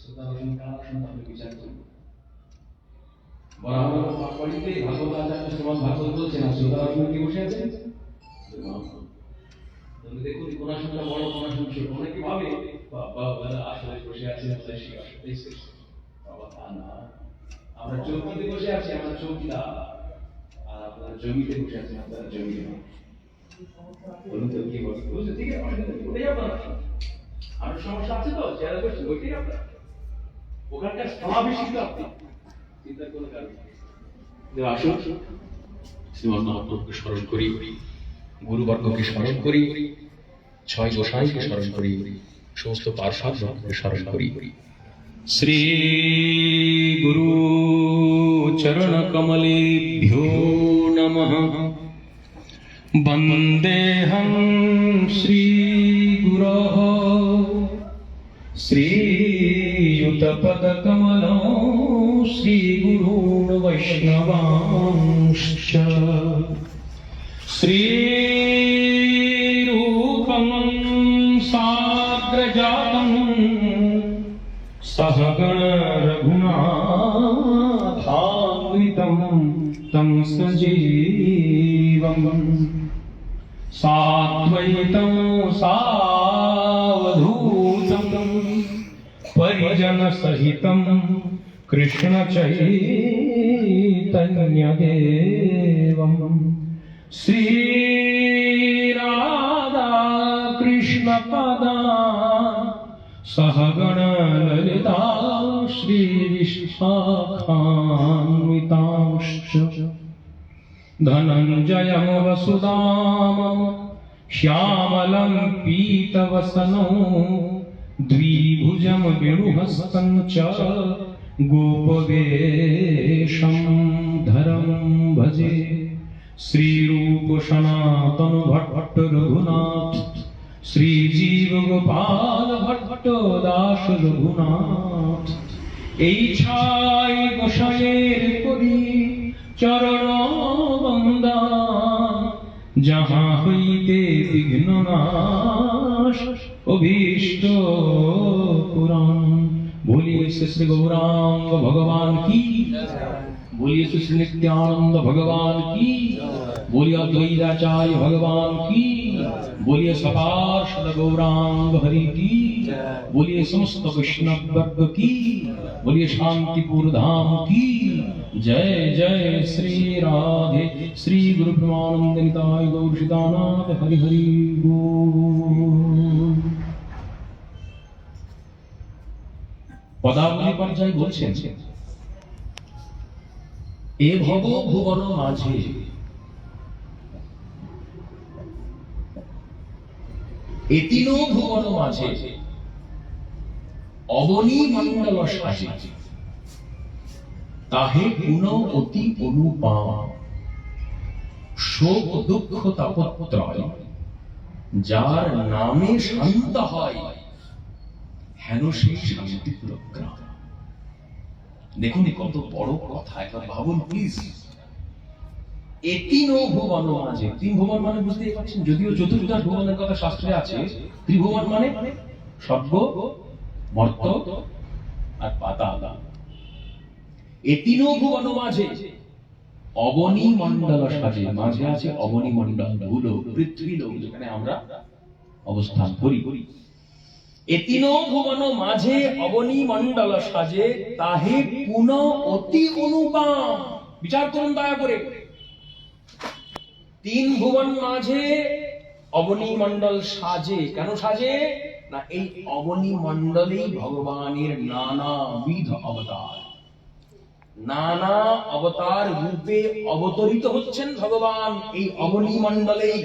শ্রোতাগণ কার আপনি বিচার করুন। বরাবর পাঠবাড়িতে ভাগবত আচার্য শ্রীমদ ভাগবত বলছেন, আর শ্রোতাগণ কি বসে আছেন? দেখুন কোন আসনটা বড়, কোন আসন ছোট। অনেকে ভাবে বাবা আসলে বসে আছেন বাবা, তা না। আমরা চৌকিতে বসে আছি, আমরা চৌকিদার, আর আপনারা জমিতে বসে আছেন, আপনারা জমিতে। বলুন তো কি বলছেন? বুঝতে ঠিক আছে, ওটাই আপনার আর সমস্যা আছে তো চেয়ারে বসে, ওইটাই আপনার ওখানকার সমাবেশিত আপনি চিন্তা কোনো কারণ নেই। আসুন শ্রীমদ মহাপ্রভুকে স্মরণ করি, গুরুবর্গকে স্মরণ করি, ছয় গোসাইকে স্মরণ করি, সমস্ত পার্শ্বদকে স্মরণ করি। শ্রী গুরু চরণ কমলেভ্যো নমঃ। বন্দেহং শ্রী গুরোঃ শ্রীযুতপদ কমলং শ্রী গুরূন বৈষ্ণবাংশ্চ। শ্রীরূপং সাগ্রজাতং সহগণ রঘুনাথান্বিতং तं सजीवं साद्वैतं सावधूतं परिजन सहितं कृष्ण चैतन्यदेवं श्री राधा कृष्ण पदा सहगण ललिता श्री विशाखान्वितांश्च। धनञ्जयं वसुदामं श्यामलं पीतवसनं द्विभुजं वेणुहस्तं च गोपवेशं धरं भजे। श्रीरूप सनातन भट्ट रघुनाथ श्रीजीव गोपाल भट्ट दास रघुनाथ। এই ছাই গোসাইয়ের করি চরণ বন্দন, যাহা হইতে বিঘ্ন নাশ অভীষ্ট পুরাণ। बोलिए श्री गौरांग भगवान की, बोलिए श्री नित्यानंद भगवान की, बोलिए अद्वैताचार्य भगवान की, बोलिए सपार्षद गौरांग हरि की, बोलिए समस्त वैष्णव वर्ग की, बोलिए शांतिपुर धाम की जय। जय श्री राधे श्री गुरु ब्रह्मानंद निताय गौर सीतानाथ हरि हरि बोल। পদাবলী পর্যায়ে বলছেন, এ ভব ভুবন মাঝে এতিনো ভুবন মাঝে অবনী মণ্ডল সাজে, তাহে গুণ অতি অনুপম শোক দুঃখ তাপত্রয়, যার নামে শান্ত হয় হেন সেই শান্তি প্রজ্ঞা। দেখুন কত বড় কথা, একবার ভাবুন প্লিজ। তিন ভুবন মাঝে, তিন ভুবন মানে বুঝতেই পারছেন, যদিও চতুর্দশ ভুবনের কথা শাস্ত্রে আছে। ত্রিভুবন মানে স্বর্গ, মর্ত আর পাতাল। এ তিন ভুবন মাঝে অবনী মণ্ডল সাজে, মাঝে আছে অবনী মণ্ডল, ভূলোক, পৃথিবী লোক, যেখানে আমরা অবস্থান করি। এ তিন ভুবন মাঝে অবনী মণ্ডল সাজে, তাহে পুন অতি অনুপম। বিচার করুন দয়া করে, তিন ভুবন মাঝে অবনী মণ্ডল সাজে। কেন সাজে? না এই অবনী মণ্ডলেই ভগবানের নানাবিধ অবতার, নানা অবতার রূপে অবতরিত হচ্ছেন ভগবান এই অবনী মণ্ডলেই।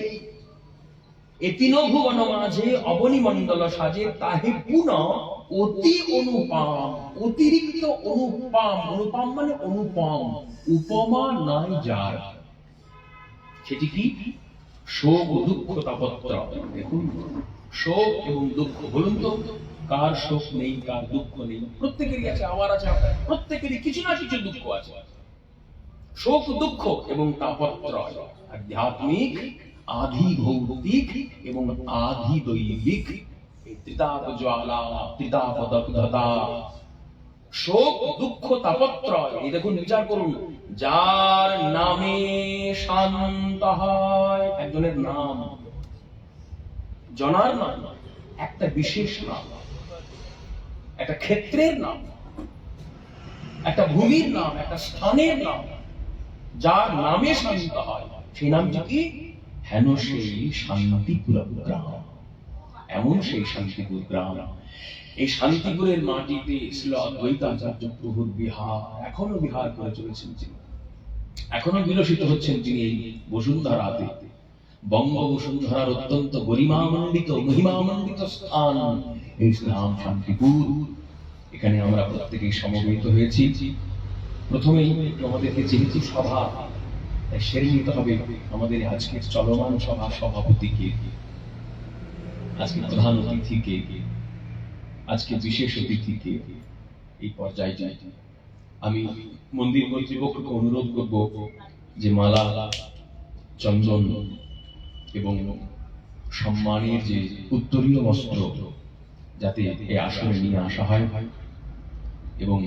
এ তিন ভুবন মাঝে অবনী মণ্ডল সাজে, তাহে পুন অতি অনুপম, অতিরিক্ত অনুপম। অনুপম মানে অনুপম, উপমা নাই যার। সেটি কি? শোক দুঃখ তাপত্র। দেখুন শোক এবং দুঃখ, বলুন তো কার শোক নেই, কার দুঃখ নেই? প্রত্যেকেরই আছে, আমার আছে, প্রত্যেকেরই কিছু না কিছু দুঃখ আছে। শোক দুঃখ এবং তাপত্র আধ্যাত্মিক, আধি ভৌতিক এবং আধি দৈবিক। এই ত্রিতাপ জ্বালা, ত্রিতাপ দগ্ধতা, শোক দুঃখ তাপত্রয়, এই দেখুন বিচার করুন, যার নামে শান্ত হয়। একজনের নাম, জনার নাম, একটা বিশেষ নাম, একটা ক্ষেত্রের নাম, একটা ভূমির নাম, একটা স্থানের নাম, যার নামে শান্ত হয় সেই নামটি কি? হেন সেই শান্তিপুর গ্রাম। এমন সেই শান্তিপুর গ্রাম। এই শান্তিপুরের মাটিতে ছিল অদ্বৈতাচার্য প্রভুর বিহার। এখনো বিহার করে চলেছেন তিনি, এখনো বিলসিত হচ্ছেন তিনি এই বসুন্ধরাতে। বঙ্গ বসুন্ধরার অত্যন্ত গরিমামণ্ডিত মহিমামণ্ডিত স্থান এই নাম শান্তিপুর। এখানে আমরা প্রত্যেকেই সমবেত হয়েছি। প্রথমেই আমাদেরকে যেহেতু সভা, সেরে নিতে হবে আমাদের আজকের চলমান সভা সভাপতিকে, আজকে প্রধান অতিথিকে, আজকে বিশেষ অতিথিকে। এই পর্যায়ে যাই, আমি মন্দির কর্তৃপক্ষকে অনুরোধ করব যে মালা, চন্দন এবং সম্মানের যে উত্তরীয় বস্ত্র যাতে এই আসনে নিয়ে আসা হয়। এবং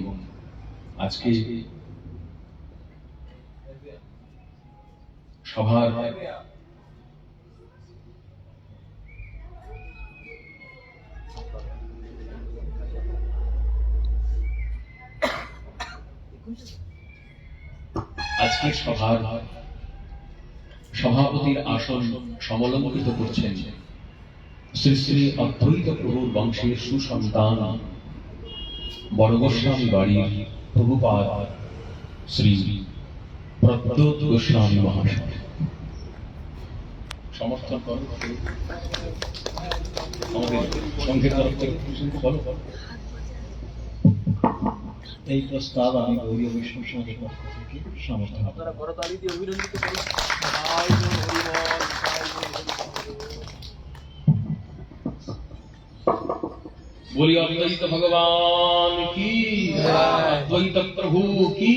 আজকে সভার আজকের সভার সভাপতির আসন সমলঙ্কিত করছেন শ্রী শ্রী অদ্বৈত প্রভুর বংশের সুসন্তান বড় গোস্বামী বাড়ির প্রভুপাদ শ্রী প্রদ্যোৎ গোস্বামী মহাশয়। সমর্থন করো আমাদের সংঘের তরফ থেকে। বলো। এই প্রস্তাব আমি গৌরীয় বৈষ্ণব সমাজের পক্ষ থেকে সমর্থন করি। बोली अद्वैत भगवान की, अद्वैत प्रभु की,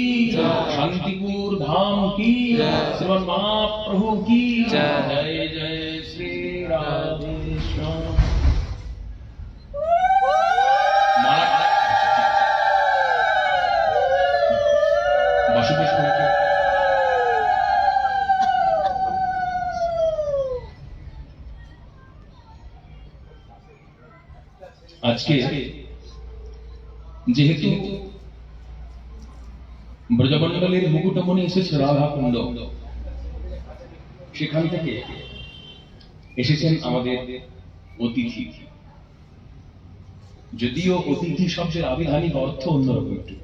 शांतिपुर धाम की, श्रीमन महाप्रभु की जय। जय श्री राधे श्याम। আজকে যেহেতু ব্রজমণ্ডলের মুকুটমণি এসেছে রাধাকুণ্ড, সেখান থেকে এসেছেন আমাদের অতিথি। যদিও অতিথি শব্দের আবিধানিক অর্থ অন্যরকম একটু,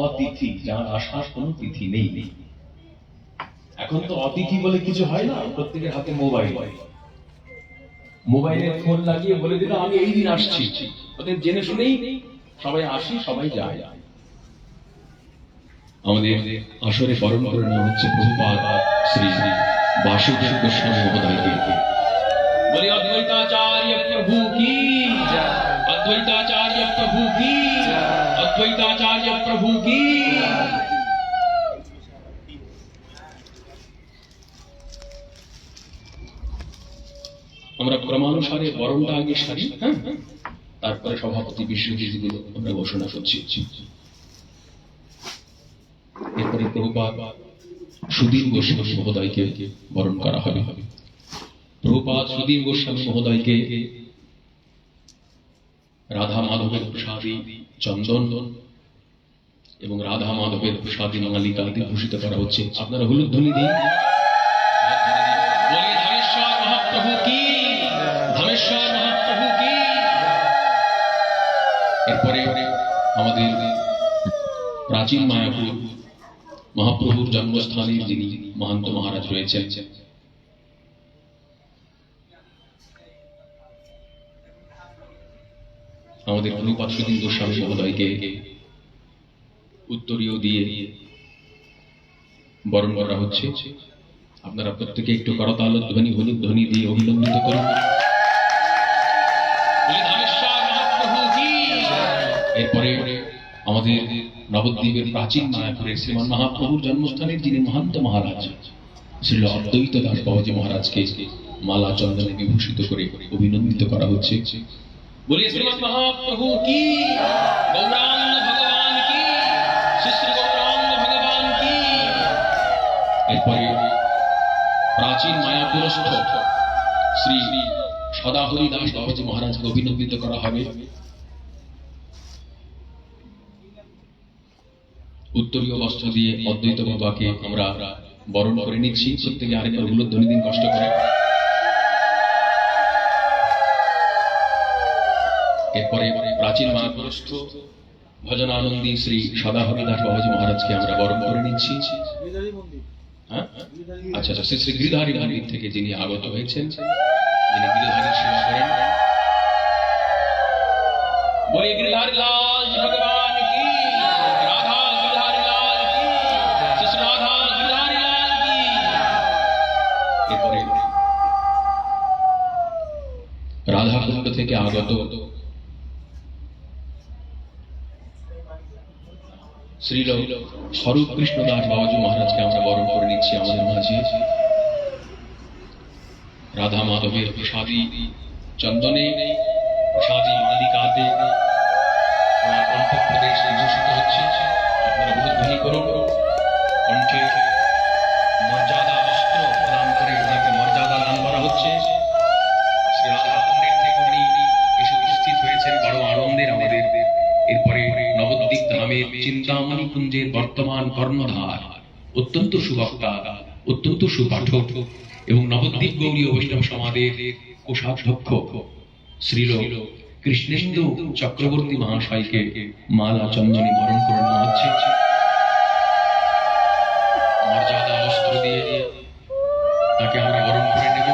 অতিথি, যার আসার কোনো তিথি নেই। এখন তো অতিথি বলে কিছু হয় না, প্রত্যেকের হাতে মোবাইল, মোবাইলে ফোন লাগিয়ে বলে দিল আমি এই দিন আসছি। ওদের জেনে শুনেই সবাই আসি, সবাই যায়। আমাদের আসরে বরণ করে নেওয়া হচ্ছে প্রভুপাদ শ্রী শ্রী বাসুদেব গোস্বামী মহোদয়কে। বলি অদ্বৈতাচার্য প্রভু কি, অদ্বৈতাচার্য প্রভু কি, অদ্বৈতাচার্য প্রভু কি। আমরা ক্রমানুসারে বরণটা আগে সারি, হ্যাঁ, তারপরে সভাপতি বিশ্বজিৎগুলো আমরা ঘোষণা করছি। এরপরে প্রভুপাদ সুধীর গোস্বামী মহোদয়কে বরণ করা হবে। প্রভুপাদ সুধীর গোস্বামী মহোদয়কে রাধা মাধবের প্রসাদী চন্দন এবং রাধা মাধবের প্রসাদী মালিকাতে ভূষিত করা হচ্ছে। আপনারা হুলুধ্বনি দিন। এরপরে আমাদের প্রাচীন মায়াপুর মহাপ্রভুর জন্মস্থানের যিনি মহান্ত মহারাজ রয়েছেন, আমাদের প্রভুপাদ সুধীর গোস্বামী মহোদয়কে উত্তরীয় দিয়ে বরণ করা হচ্ছে। আপনারা প্রত্যেকে একটু করতাল ধ্বনি হলুদ ধ্বনি দিয়ে অভিনন্দিত করুন। এরপরে আমাদের নবদ্বীপের প্রাচীন মায়াপুরের শ্রীমান মহাপ্রভুর জন্মস্থানের যিনি মহান্ত মহারাজ শ্রী অদ্বৈত দাস বাবাজি মহারাজকে মালা চন্দনে বিভূষিত করে অভিনন্দিত করা হচ্ছে। বলিয়ে শ্রীমান মহাপ্রভু কি, গৌরাঙ্গ ভগবান এরপরে প্রাচীন মায়াপুরস্থ শ্রী সদাহরি দাস বাবাজি মহারাজকে অভিনন্দিত করা হবে। উত্তরীয় বস্ত্র দিয়ে অদ্বৈত বাবাকে আমরা বরণ করে নিচ্ছি। প্রত্যেকে আরেকবার উলুধ্বনি দিন কষ্ট করে। এরপরে প্রাচীন মায়াপুরস্থ ভজনানন্দী শ্রী সদাহরি দাস বাবাজি মহারাজকে আমরা বরণ করে নিচ্ছি। হ্যাঁ, আচ্ছা আচ্ছা, শ্রী শ্রী গিরিধারী মন্দির থেকে যিনি আগত হয়েছেন, যিনি গিরিধারীর সেবা করেন। বলি গিরিধারী লাল ভগবান কি, রাধা গিরিধারী লাল কি, শ্রী রাধা গিরিধারী লাল কি। এরপরে রাধাকুণ্ড থেকে আগত শ্রীল স্বরূপ কৃষ্ণ দাস বাবাজি মহারাজকে আমরা বরণ করে নিচ্ছি আমাদের মাঝে। রাধা মাধবের প্রসাদী চন্দনে, প্রসাদী মালিকাতে আমার কণ্ঠপ্রদেশ বিভূষিত হচ্ছে। আপনারা উলুধ্বনি করুন, কণ্ঠে মর্যাদা বস্ত্র প্রদান করে ওনাকে মর্যাদা দান করা হচ্ছে। শ্রী রাধাকুণ্ডের থেকে উনি এসে উপস্থিত হয়েছেন, বড় আনন্দের আমাদের। এরপরে নবদ্বীপ ধামের চিন্তামণি কুঞ্জের বর্তমান কর্ণধার, অত্যন্ত সুবক্তা, অত্যন্ত সুপাঠক এবং নবদ্বীপ গৌড়ীয় বৈষ্ণব সমাজের কোষাধ্যক্ষ শ্রীল কৃষ্ণেন্দু চক্রবর্তী মহাশয়কে মালা চন্দনী বরণ করে নেওয়া হচ্ছে। মর্যাদা বস্ত্র দিয়ে তাকে আমরা বরণ করে নেব।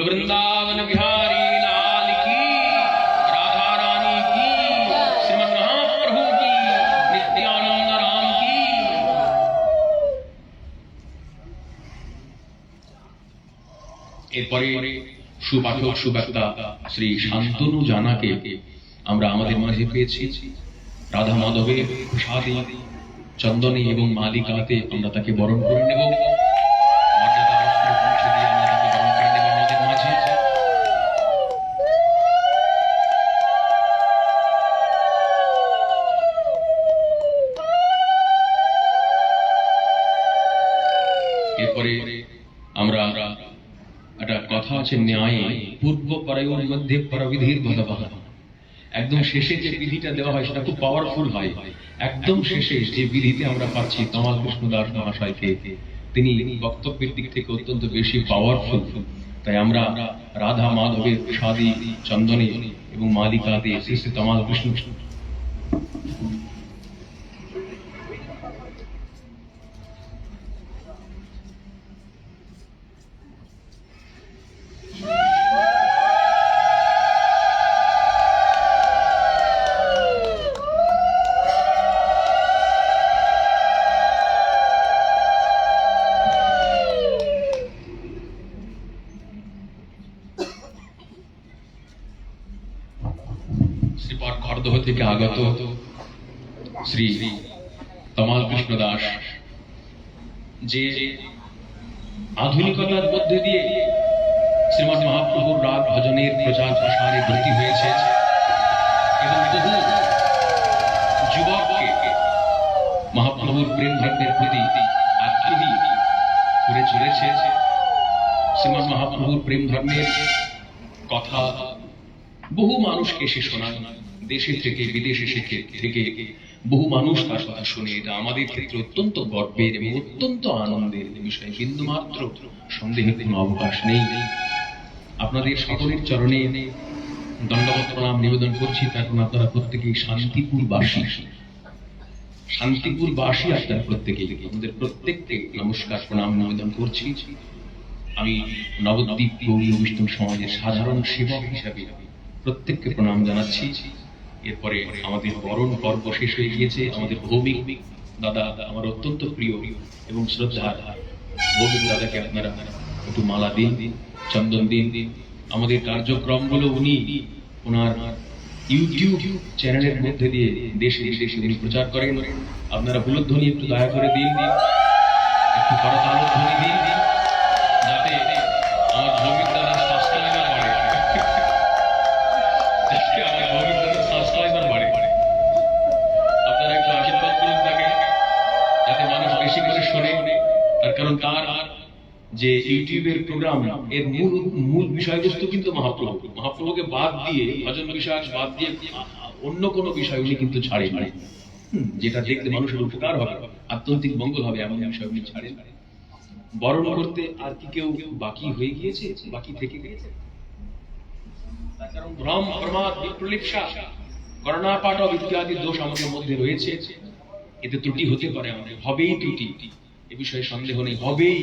वृंदावन बिहारी लाल की, राधा रानी की, श्रीमद महाप्रभु की, नित्यानंद राम की। এরপরে সুপাঠক সুবক্তা শ্রী শান্তনু জানাকে আমরা আমাদের মাঝে পেয়েছি। রাধা মাধবের প্রসাদী চন্দনে এবং মালিকাতে আমরা তাকে বরণ করে নেব। মর্যাদা বস্ত্র পৌঁছে দিয়ে আমরা তাকে বরণ করে নেব আমাদের মাঝে। এরপরে আমরা একটা কথা আছে, ন্যায় পূর্ব পরয়োর মধ্যে পরবিধির ভদবহ। একদম শেষে যে বিধিটা দেওয়া হয় সেটা খুব পাওয়ারফুল হয়। একদম শেষে যে বিধিতে আমরা পাচ্ছি তমাল কৃষ্ণ দাস মহাশয়কে, তিনি বক্তব্যের দিক থেকে অত্যন্ত বেশি পাওয়ারফুল। তাই আমরা রাধা মাধবের প্রসাদী চন্দনে এবং মালিকাতে শ্রী শ্রী তমাল কৃষ্ণ শ্রীপাদ খড়দহ থেকে আগত শ্রী তমাল কৃষ্ণ দাস, যে আধুনিকতার মধ্যে দিয়ে শ্রীমৎ মহাপ্রভুর রাগ ভজনের প্রচার প্রসারে ব্রতী হয়েছে এবং বহু যুবককে মহাপ্রভুর প্রেম ধর্মের প্রতি আগ্রহী করে চলেছে। শ্রীমৎ মহাপ্রভুর প্রেম ধর্মের কথা বহু মানুষকে সে শোনায়, দেশে থেকে বিদেশে থেকে বহু মানুষ তার কথা শুনে। এটা আমাদের ক্ষেত্রে অত্যন্ত গর্বের এবং অত্যন্ত আনন্দের বিষয়, বিন্দু মাত্র সন্দেহের কোনো অবকাশ নেই। আপনাদের সকলের চরণে দণ্ডবত প্রণাম নিবেদন করছি, কারণ আপনারা প্রত্যেকেই শান্তিপুরবাসী। শান্তিপুরবাসী আপনারা প্রত্যেকেই, আমাদের প্রত্যেককে নমস্কার প্রণাম নিবেদন করছি। আমি নবদ্বীপ গৌড়ীয় বৈষ্ণব সমাজের সাধারণ সেবক হিসাবে প্রত্যেককে প্রণাম জানাচ্ছি। এরপরে আমাদের বরণ পর্ব শেষ হয়ে গিয়েছে। আমাদের ভৌমিক দাদা, আমার অত্যন্ত প্রিয় এবং শ্রদ্ধা ভৌমিক দাদাকে আপনারা একটু মালা দিন, চন্দন দিন। আমাদের কার্যক্রমগুলো উনি ওনার ইউটিউব চ্যানেলের মধ্যে দিয়ে দেশে বিদেশে উনি প্রচার করেন। আপনারা হুলধ্বনি একটু দয়া করে দিন, একটু করতালধ্বনি দিন, যাতে আমার ভৌমিক দাদা সাবস্ক্রাইবার করে। শোনে, তার কারণ তার যে ইউটিউবের প্রোগ্রাম এর মূল বিষয়বস্তু কিন্তু মহাপ্রভুকে বাদ দিয়ে, ভজন বিষয় বাদ দিয়ে অন্য কোনো বিষয় উনি কিন্তু ছাড়েন, যেটা দেখলে মানুষের উপকার হবে, আত্যন্তিক মঙ্গল হবে, এমন বিষয় উনি ছাড়েন। বরণ করতে আর কি কেউ বাকি হয়ে গিয়েছে, বাকি থেকে গিয়েছে? তার কারণ ভ্রম, প্রমাদ, বিপ্রলিপ্সা, করোনা পাঠক ইত্যাদি দোষ আমাদের মধ্যে রয়েছে। এতে ত্রুটি হতে পারে, আমাদের হবেই ত্রুটি, এ বিষয়ে সন্দেহ নেই, হবেই,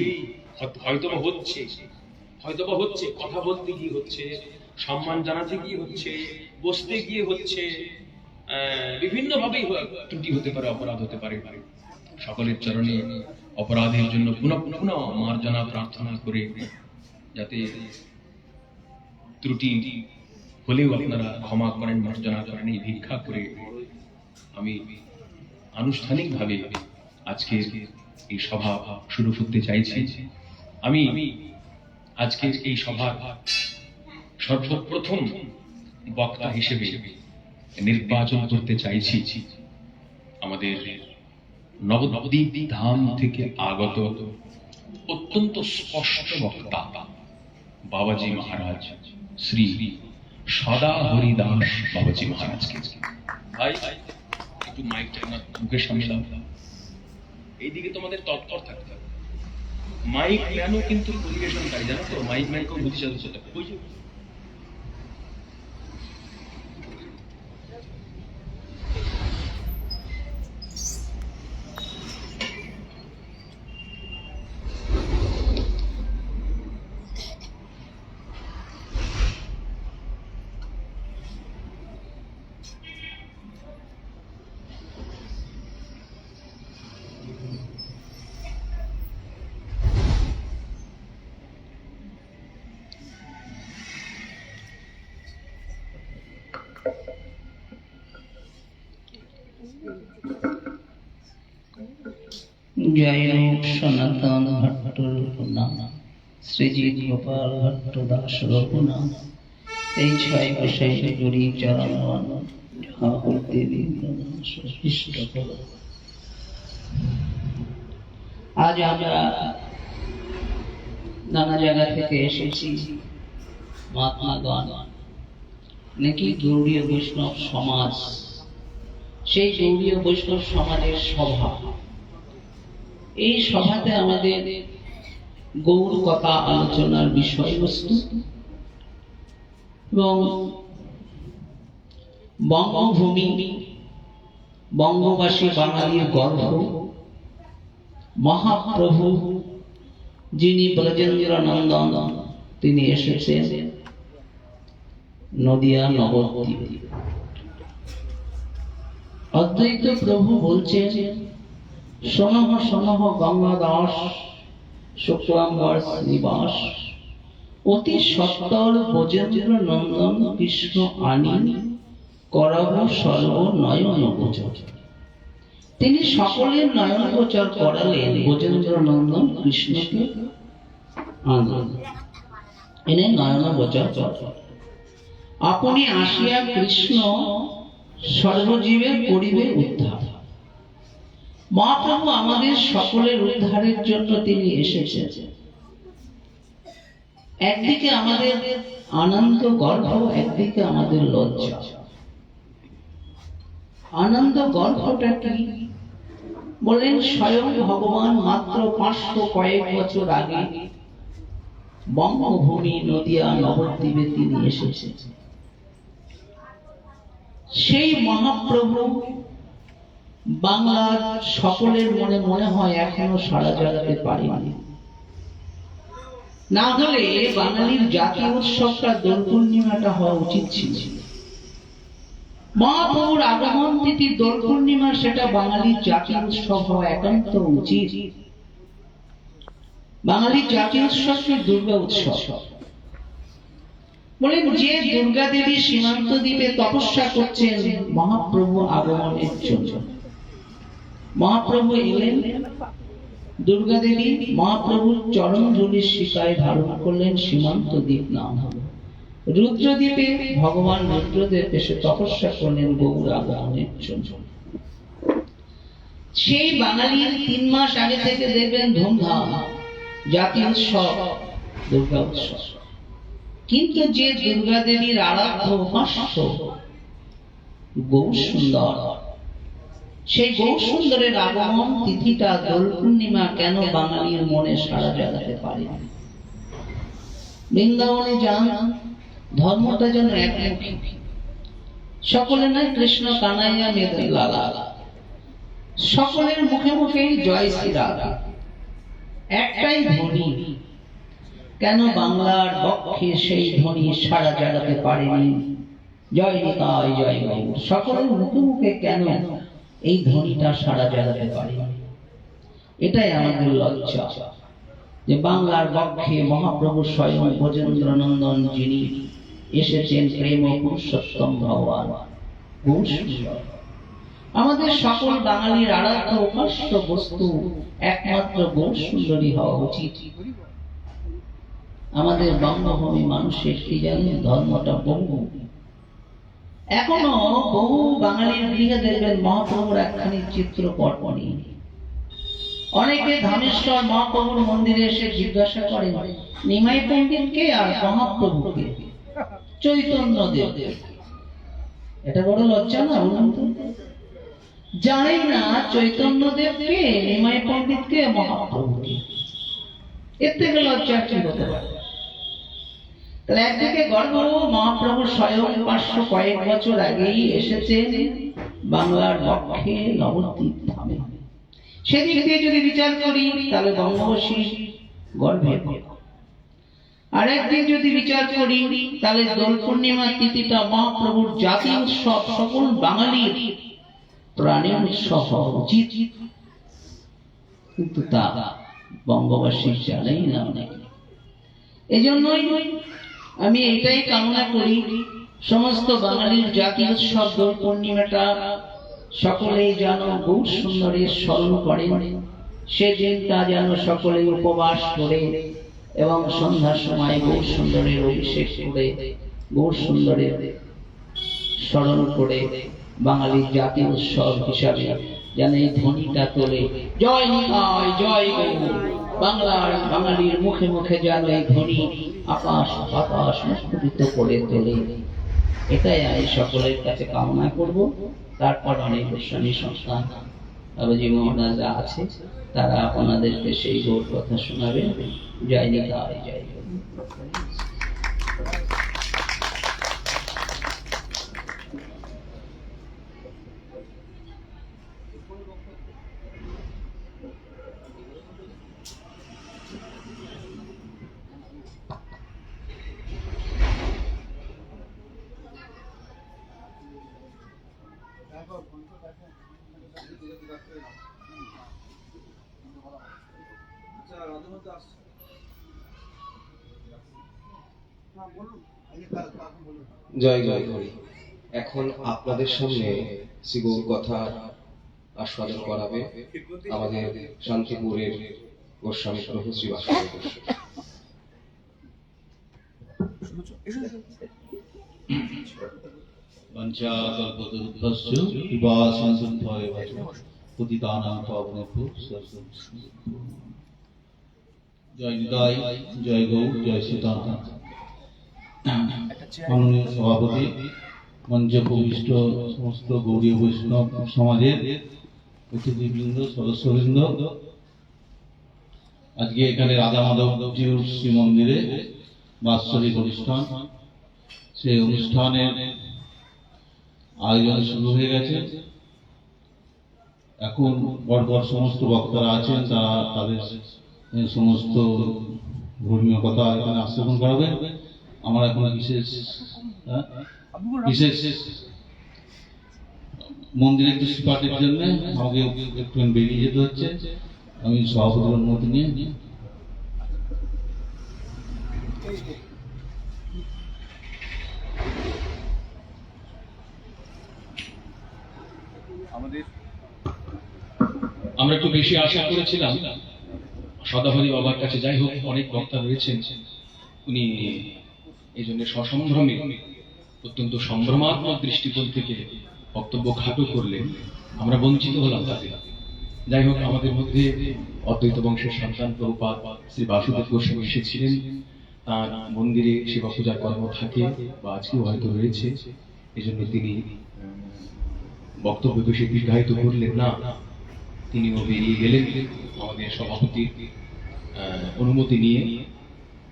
হয়তোবা হচ্ছে, কথা বলতে গিয়ে হচ্ছে, সম্মান জানাতে গিয়ে হচ্ছে, বসতে গিয়ে হচ্ছে, বিভিন্ন ভাবেই ত্রুটি হতে পারে, অপরাধ হতে পারে। সকলের চরণে অপরাধের জন্য পুনঃ পুনঃ মার্জনা প্রার্থনা করে, যাতে ত্রুটি হলেও আপনারা ক্ষমা করেন, মার্জনা করেন, এই ভিক্ষা করে আমি আনুষ্ঠানিকভাবে আজকের এই সভা শুরু করতে চাইছি। আমি আজকের এই সভার সর্বপ্রথম বক্তা হিসেবে নির্বাচন করতে চাইছি আমাদের নবদ্বীপ ধাম থেকে আগত অত্যন্ত স্পষ্ট বক্তা বাবাজি মহারাজ, শ্রী সদা হরিদাস বাবাজি মহারাজকে। ভাই একটু মাইকটা আমার মুখের সামনে দাও, এইদিকে তোমাদের তৎপর থাকতে হবে। মাইক ম্যানও কিন্তু পরিবেশনকারী, জানো তো, মাইক ম্যানকেও বুঝতে চাইছে সেটা। জয় হোক সনাতন ভট্ট রঘুনাথ, শ্রীজিৎ গোপাল ভট্ট দাস রঘুনাথ, এই 6 বৈশাখ জুড়ি চরণ দেবী। আজ আমরা নানা জায়গা থেকে এসেছি, মহাত্মাগণ নাকি গৌড়ীয় বৈষ্ণব সমাজ, সেই গৌড়ীয় বৈষ্ণব সমাজের সভা। এই সভাতে আমাদের গৌর কথা আলোচনার বিষয়বস্তু এবং বঙ্গভূমি, বঙ্গবাসী বাঙালির গর্ব মহাপ্রভু যিনি ব্রজেন্দ্র নন্দন, তিনি এসেছেন নদিয়া নবদ্বীপ। অদ্বৈত প্রভু বলছেন, শোনহ শোনহ গঙ্গা দাস, শুক্রাম্বর শ্রীবাস, অতি সত্তর ব্রজেন্দ্র নন্দন কৃষ্ণ আনি, করব সর্ব নয়ন গোচর। তিনি সকলের নয়ন গোচর করালেন, ব্রজেন্দ্র নন্দন কৃষ্ণকে আনলেন, এনে নয়ন গোচর করেন। আপনি আসিয়া কৃষ্ণ সর্বজীবের করিবে উদ্ধার। মহাপ্রভু আমাদের সকলের উদ্ধারের জন্য তিনি এসেছেন। একদিকে আমাদের আনন্দ গর্ভ, একদিকে আমাদের লজ্জা। আনন্দ গর্ভটা কি বলেন? স্বয়ং ভগবান মাত্র 500 কয়েক বছর আগে বঙ্গভূমি নদিয়া নবদ্বীপে তিনি এসেছেন। সেই মহাপ্রভু বাংলার সকলের মনে মনে হয় এখনো সারা জাগাতে পারেনি। না হলে বাঙালির জাতীয় উৎসবটা দোল পূর্ণিমাটা হওয়া উচিত ছিল। মহাপ্রভুর আগমন তিথি দোল পূর্ণিমা, সেটা বাঙালির জাতীয় উৎসব হওয়া একান্ত উচিত। বাঙালির জাতীয় উৎসব কি দুর্গা উৎসব। বলেন, যে দুর্গা দেবী সীমান্ত দ্বীপে তপস্যা করছেন মহাপ্রভু আগমনের জন্য। মহাপ্রভু এলেন, দুর্গা দেবী মহাপ্রভুর চরণ ধুলি শিকায় ধারণ করলেন, সীমান্ত দ্বীপ নাম হলো। রুদ্রদ্বীপে ভগবান রুদ্রদেব এসে তপস্যা করলেন গৌর আগমনের জন্য। সেই বাঙালির 3 মাস আগে থেকে দেখবেন ধুমধাম জাতীয় উৎসব দুর্গা উৎসব। কিন্তু যে দুর্গা দেবীর আরাধ্য উপাস্য গৌরসুন্দর, সেই গৌরসুন্দরের আগমন তিথিটা দোল পূর্ণিমা কেন বাঙালির মনে সাড়া জাগাতে পারে? বৃন্দাবনে যান, ধর্মটা যেন একমুখী, সকলে নয় কৃষ্ণ কানাইয়া মেদের লালা, সকলের মুখে মুখে জয় শ্রী রাধা, একটাই ধ্বনি। কেন বাংলার পক্ষে সেই ধ্বনি সাড়া জাগাতে পারেনি? জয় নিতাই জয় গৌর, সকলের মুখে মুখে কেন এই ধ্বনিটা সাড়া জাগাতে পারেনি? এটাই আমাদের লজ্জা যে বাংলার পক্ষে মহাপ্রভু স্বয়ং ব্রজেন্দ্র নন্দন যিনি এসেছেন প্রেম ও পুরুষোত্তম ভগবান গৌরসুন্দর। আমাদের সকল বাঙালির আরাধ্য উপাস্য বস্তু একমাত্র গৌরসুন্দরী হওয়া উচিত। আমাদের বঙ্গভূমি মানুষের কি জানেন, ধর্মটা বহু, এখনো বহু বাঙালির গৃহে দেখবেন মহাপ্রভুর একখানি চিত্রপট নেই। অনেকে ধামেশ্বর মহাপ্রভুর মন্দিরে এসে জিজ্ঞাসা করেন নিমাই পণ্ডিতকে আর মহাপ্রভুকে, চৈতন্য দেব। এটা বড় লজ্জা না? জানেন না চৈতন্য দেবকে, নিমাই পণ্ডিতকে, মহাপ্রভুকে। এর থেকে লজ্জা কি হতে পারে? তাহলে একদিকে গর্ব, মহাপ্রভু স্বয়ং 500 কয়েক বছর আগেই এসেছেন বাংলার পক্ষে নবদ্বীপ ধামে। সেদিক দিয়ে যদি বিচার করি তাহলে বঙ্গবাসী গর্বের। আর একদিন যদি বিচার করি তাহলে দোল পূর্ণিমা তিথিটা মহাপ্রভুর জাতীয় উৎসব, সকল বাঙালির প্রাণের উৎসব হওয়া উচিত। কিন্তু তা বঙ্গবাসী জানেই না অনেকে। এই জন্যই আমি এটাই কামনা করি সমস্ত বাঙালির জাতীয় উৎসব দোল পূর্ণিমাটা সকলেই যেন গৌরসুন্দরের স্মরণ করেন। সেদিনটা যেন সকলেই উপবাস করে এবং সন্ধ্যার সময় গৌরসুন্দরের অভিষেক করে গৌরসুন্দরের স্মরণ করে বাঙালির জাতীয় উৎসব হিসাবে যেন এই ধ্বনিটা তোলে, জয় নিতাই জয় গৌর। বাংলার বাঙালির মুখে মুখে যেন এই ধ্বনি আকাশ বাতাস মুখরিত করে তোলে। এটাই আমি সকলের কাছে কামনা করব। তারপর অনেক গোস্বামী সংস্থান বাবাজি মহারাজরা আছে, তারা আপনাদেরকে সেই গৌর কথা শোনাবে। জয় নিতাই জয় গৌর। জয় জয় হরি। এখন আপনাদের সামনে শ্রী গৌর কথা আস্বাদন করাবে আমাদের শান্তিপুরের গোস্বামী প্রভু শ্রী বাসুদেব গোস্বামী। বঞ্চাকল্পতরুভ্যশ্চ কৃপা সিন্ধুভ্যেব চ পতিতানাং পাবনেভ্যো বৈষ্ণবেভ্যো। জয় নিতাই জয় গৌর জয় সীতানাথ। মাননীয় সভাপতি, মঞ্চে উপবিষ্ট সমস্ত গৌড়ীয় বৈষ্ণব সমাজের অতিথিবৃন্দ, সদস্যবৃন্দ, আজকে এখানে রাধা মাধবজিউর শ্রী মন্দিরে বাৎসরিক অনুষ্ঠান, সেই অনুষ্ঠানের আয়োজন শুরু হয়ে গেছে। এখন পরপর সমস্ত বক্তারা আছেন, তারা তাদের সমস্ত ধর্মীয় কথা এখানে আস্বাদন করাবে। আমার এখন বিশেষ মন্দিরের দৃষ্টিপাতের জন্য আমাকে একটু বেরিয়ে যেতে হচ্ছে। আমি সভাপতির অনুমতি নিয়ে আমরা একটু বেশি আশা করেছিলাম সদাহরি বাবার কাছে। যাই হোক, অনেক বক্তা রয়েছেন, উনি এই জন্য সসম্ভ্রমে অত্যন্ত সম্ভ্রমাত্মক দৃষ্টিকোণ থেকে বক্তব্য খাটো করলেন। আমরা বঞ্চিত হলাম তাদের। যাই হোক, আমাদের মধ্যে অদ্বৈত বংশের সন্তান প্রভুপাদ শ্রী বাসুদেব গোস্বামী এসেছিলেন। তার মন্দিরে সেবা পূজার কর্ম থাকে বা আজকেও হয়তো রয়েছে, এজন্য তিনি বক্তব্য বেশি দীর্ঘায়িত করলেন না, তিনিও বেরিয়ে গেলেন আমাদের সভাপতির অনুমতি নিয়ে।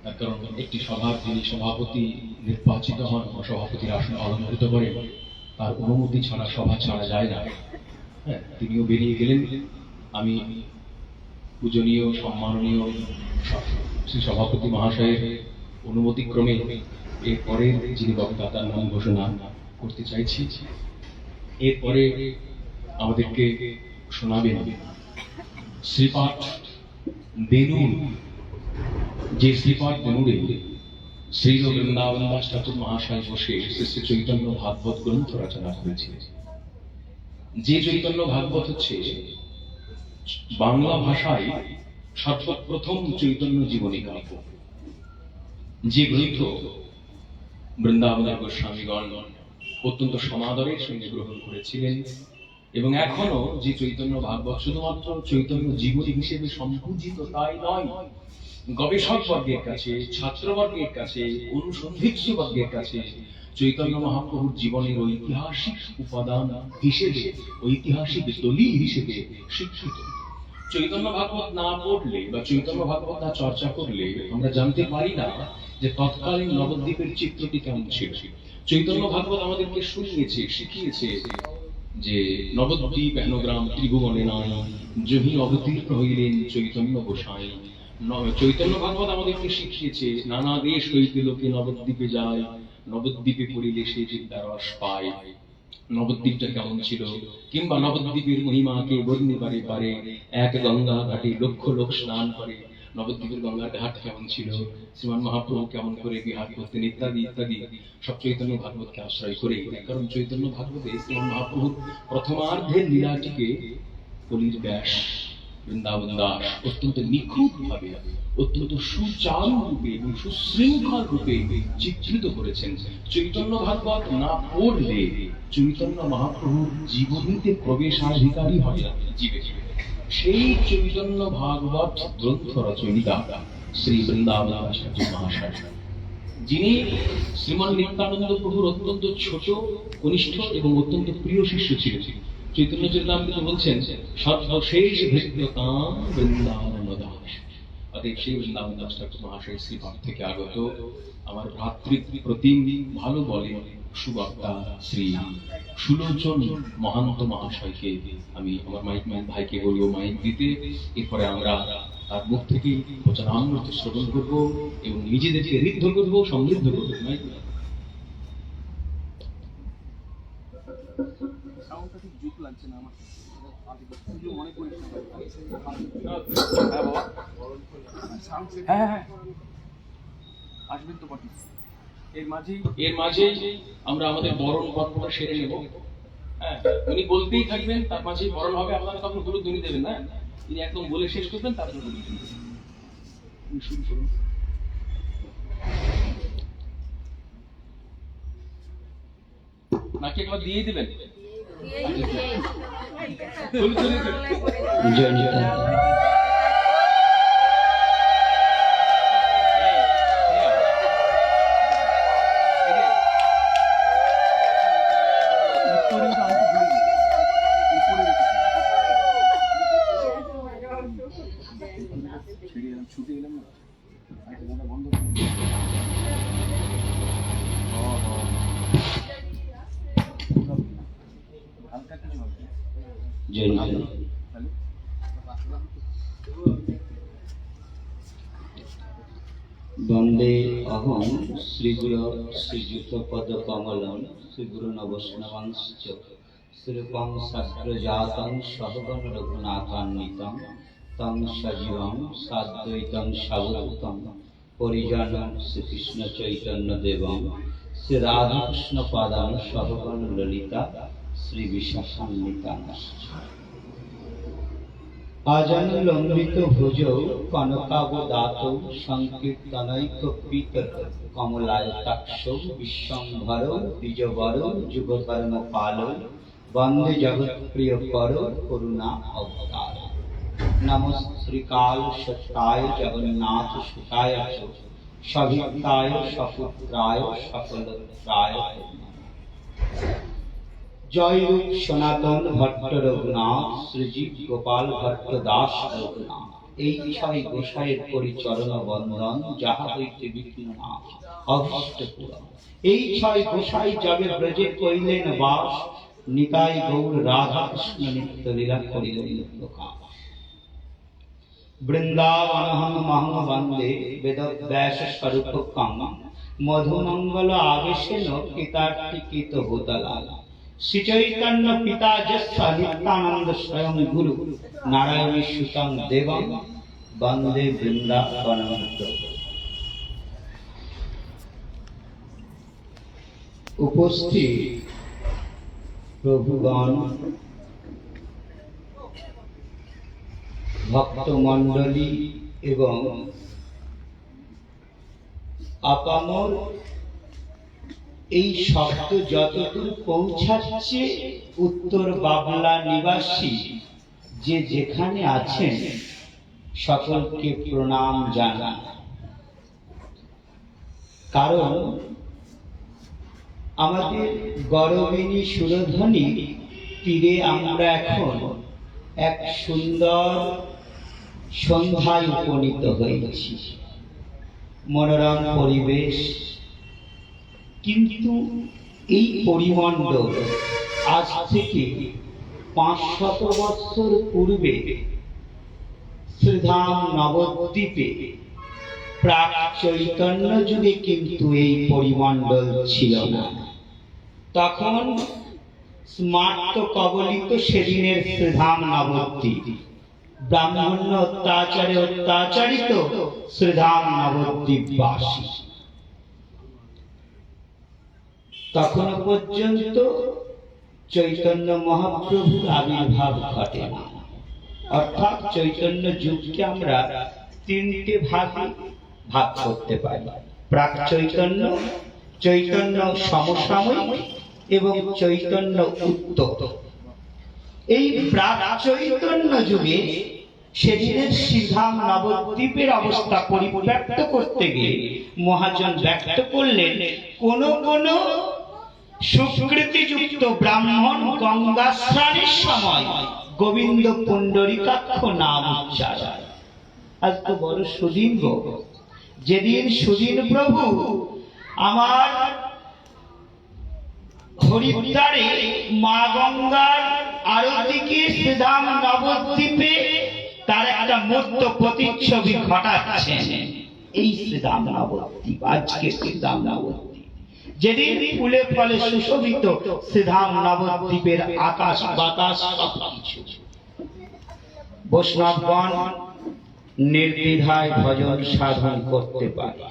তার কারণ একটি সভার যিনি সভাপতি নির্বাচিত হন বা সভাপতির আসন অলঙ্কৃত করেন, তার অনুমতি ছাড়া সভা ছাড়া যায় না। হ্যাঁ, তিনিও বেরিয়ে গেলেন। আমি পূজনীয় সম্মাননীয় শ্রী সভাপতি মহাশয়ের অনুমতিক্রমে এরপরের যিনি বক্তা তার নাম ঘোষণা করতে চাইছি। এরপরে আমাদেরকে শোনাবেন শ্রীপাঠ বেনুর, যে শ্রীপাঠ বেনুরে শ্রীল বৃন্দাবন দাস ঠাকুর মহাশয় বসে শ্রী শ্রী চৈতন্য ভাগবত গ্রন্থ রচনা করেছিলেন। যে চৈতন্য ভাগবত হচ্ছে বাংলা ভাষায় সর্বপ্রথম চৈতন্য জীবনী কাব্য, যে গ্রন্থ বৃন্দাবনের গোস্বামীগণ অত্যন্ত সমাদরের সঙ্গে গ্রহণ করেছিলেন, এবং এখনো যে চৈতন্য ভাগবত শুধুমাত্র চৈতন্য জীবনী হিসেবে সম্পূজিত তাই নয়, গবেষক বর্গের কাছে, ছাত্রবর্গের কাছে, অনুসন্ধিৎস বর্গের কাছে চৈতন্য মহাপ্রভুর জীবনের ঐতিহাসিক উপাদান হিসেবে, ঐতিহাসিক দলিল হিসেবে স্বীকৃত। চৈতন্য ভাগবত না পড়লে বা চৈতন্য ভাগবত না চর্চা করলে আমরা জানতে পারি না যে তৎকালীন নবদ্বীপের চিত্রটি কেমন ছিল। চৈতন্য ভাগবত আমাদেরকে শুনিয়েছে, শিখিয়েছে যে নবদ্বীপ হেনগ্রাম ত্রিভুবনে নাই, জহি অবতীর্ণ হইলেন চৈতন্য গোসাই। চৈতন্য ভাগবত আমাদেরকে শিখিয়েছে নানা দেশ হইতে লোকে নবদ্বীপে যায়, নবদ্বীপে পড়িলে সে বিদ্যার রস পায়। নবদ্বীপটা কেমন ছিল, কিংবা নবদ্বীপের মহিমাকে বর্ণিবারে পারে, এক গঙ্গা ঘাটে লক্ষ লোক স্নান করে। নবদ্বীপের গঙ্গার ঘাট কেমন ছিল, শ্রীমান মহাপ্রভু কেমন করে বিহার করতেন, ইত্যাদি ইত্যাদি সব চৈতন্য ভাগবতকে আশ্রয় করে। কারণ চৈতন্য ভাগবতে শ্রীমান মহাপ্রভুর প্রথমার্ধের লীলাটিকে কলির ব্যাস বৃন্দাবন দাস অত্যন্ত নিখুঁত ভাবে, অত্যন্ত সুচারু রূপে এবং সুশৃঙ্খল রূপে চিত্রিত করেছেন। চৈতন্য ভাগবত না পড়লে চৈতন্য মহাপ্রভুর জীবনীতে প্রবেশাধিকারী হয় না জীবে। সেই চৈতন্য ভাগবত গ্রন্থ রচয়িতা শ্রী বৃন্দাবন দাস মহাশয়, যিনি শ্রীমান নিত্যানন্দ প্রভুর অত্যন্ত ছোট, কনিষ্ঠ এবং অত্যন্ত প্রিয় শিষ্য ছিলেন। চৈতন্য চরিতামৃতে বলছেন সর্বশেষ ভৃত্যতাম বৃন্দাবন দাস। অতএব সেই বৃন্দাবন দাস ঠাকুর মহাশয় শ্রীপাঠ থেকে আগত আমার ভ্রাতৃপ্রতিম ভালো বলে সুবক্তা শ্রী সুলোচন মহান্ত মহাশয়কে আমি আমার মাইক ভাইকে বলবো মাইক দিতে। এরপরে আমরা তার মুখ থেকে বচনামৃত শ্রবণ করবো এবং নিজেদেরকে ঋদ্ধ করবো, সমৃদ্ধ করবো। মাইক আসবেন তো বটে। এর মাঝে আমরা আমাদের বরণ পর্বটা সেরে নেব। হ্যাঁ, উনি বলতেই থাকবেন, তার মাঝেই বরণ হবে। আপনারা তখন গুরু ধ্বনি দেবেন না, তিনি একদম বলে শেষ করবেন, তারপরে গুরু ধ্বনি দেবেন। শুরু করুন। নাকি একবার দিয়ে দিবেন? ছুটে গেলাম না, বন্ধ হালকা কিছু হবে। বন্দে অহং শ্রীগুরু শ্রীযুত পদ কমলম শ্রীগুরু নবৈষ্ণবাংশ শ্রীপং সগ্রজাতং সহগণ রঘুনাথান্বিতং তং সজীবং সাদ্বৈতং সাবধূতং পরিজনং শ্রীকৃষ্ণ চৈতন্য দেবং শ্রী রাধাকৃষ্ণ পাদান সহগণ ললিতা শ্রী বিশাখান্বিতাংশ্চ আজন্মলম্বিত ভুজ কনকাবদাত সংকীর্তনৈক পীত কমলায়তাক্ষ বিশ্বম্ভর দ্বিজবর যুগধর্ম পাল বন্দে জগৎ প্রিয় কর করুণা অবতার। নম শ্রীকাল সত্যায় জগন্নাথ সুতায় সভিত্তায় সপুত্রায় সকলত্রায় নমঃ। জয় রূপ সনাতন ভট্ট রঘুনাথ, শ্রীজীব গোপাল ভট্ট দাস রঘুনাথ। এই ছয় গোসাইয়ের পরিচরণ বন্দন, যাহা হইতে বিঘ্ন নাশ অভীষ্ট পূরণ। এই ছয় গোসাই জগে ব্রজে করিলেন বাস, নিতাই গৌর রাধা কৃষ্ণ নিত্য লীলা করিলেন প্রকাশ। বৃন্দাবনহং মহং বন্দে বেদব্যাস স্বরূপকং, মধুমঙ্গল আবেশেন কৃতার্থিকিত ভূতলা। শ্রী চৈতন্য পিতা যস্য নিত্যানন্দ স্বয়ং গুরু, নারায়ণী সুতং দেবং বন্দে বৃন্দাবনম প্রভু। উপস্থিত প্রভুগণ, ভক্তমণ্ডলী এবং আপামর এই শব্দ যতদূর পৌঁছাচ্ছে, উত্তর বাবলা নিবাসী যে যেখানে আছেন সকলকে প্রণাম জানান। কারণ আমাদের গরবিনী সুরধ্বনি তীরে আমরা এখন এক সুন্দর সন্ধ্যায় উপনীত হয়েছি। মনোরম পরিবেশ, কিন্তু এই পরিমণ্ডল আজ থেকে 500 বৎসর পূর্বে শ্রীধাম নবদ্বীপে প্রাক চৈতন্য যুগে কিন্তু এই পরিমণ্ডল ছিল না। তখন স্মার্ত কবলিত সেদিনের শ্রীধাম নবদ্বীপ, ব্রাহ্মণ্য অত্যাচারে অত্যাচারিত শ্রীধাম নবদ্বীপবাসী। তখন পর্যন্ত চৈতন্য মহাপ্রভুর আবির্ভাব ঘটে না। অর্থাৎ চৈতন্য যুগকে আমরা 3টে ভাগে ভাগ করতে পারি: প্রাক চৈতন্য, চৈতন্য সমসাময়িক এবং চৈতন্য উত্তর। এই প্রাক চৈতন্য যুগে সেদিনের শ্রীধাম নবদ্বীপের অবস্থা পরিব্যক্ত করতে গিয়ে মহাজন ব্যক্ত করলেন, কোন কোন সুকৃতিযুক্ত ব্রাহ্মণ গঙ্গা স্নানের সময় গোবিন্দ পুণ্ডরীকাক্ষ নাম উচ্চারণ। আজ তো বড় সুদিন গো, যেদিন সুদিন প্রভু আমার হরিদ্বারে মা গঙ্গার আরতিকে শ্রীধাম নবদ্বীপে তার একটা মূর্ত প্রতিচ্ছবি ঘটাচ্ছেন। এই শ্রীধাম নবদ্বীপ, আজকে শ্রীধাম নবদ্বীপ, যেদিন ফুলে ফলে সুশোভিত শ্রীধাম নবদ্বীপের আকাশ বাতাস সবকিছু। বৈষ্ণবগণ নির্দ্বিধায় ভজন সাধন করতে পারে।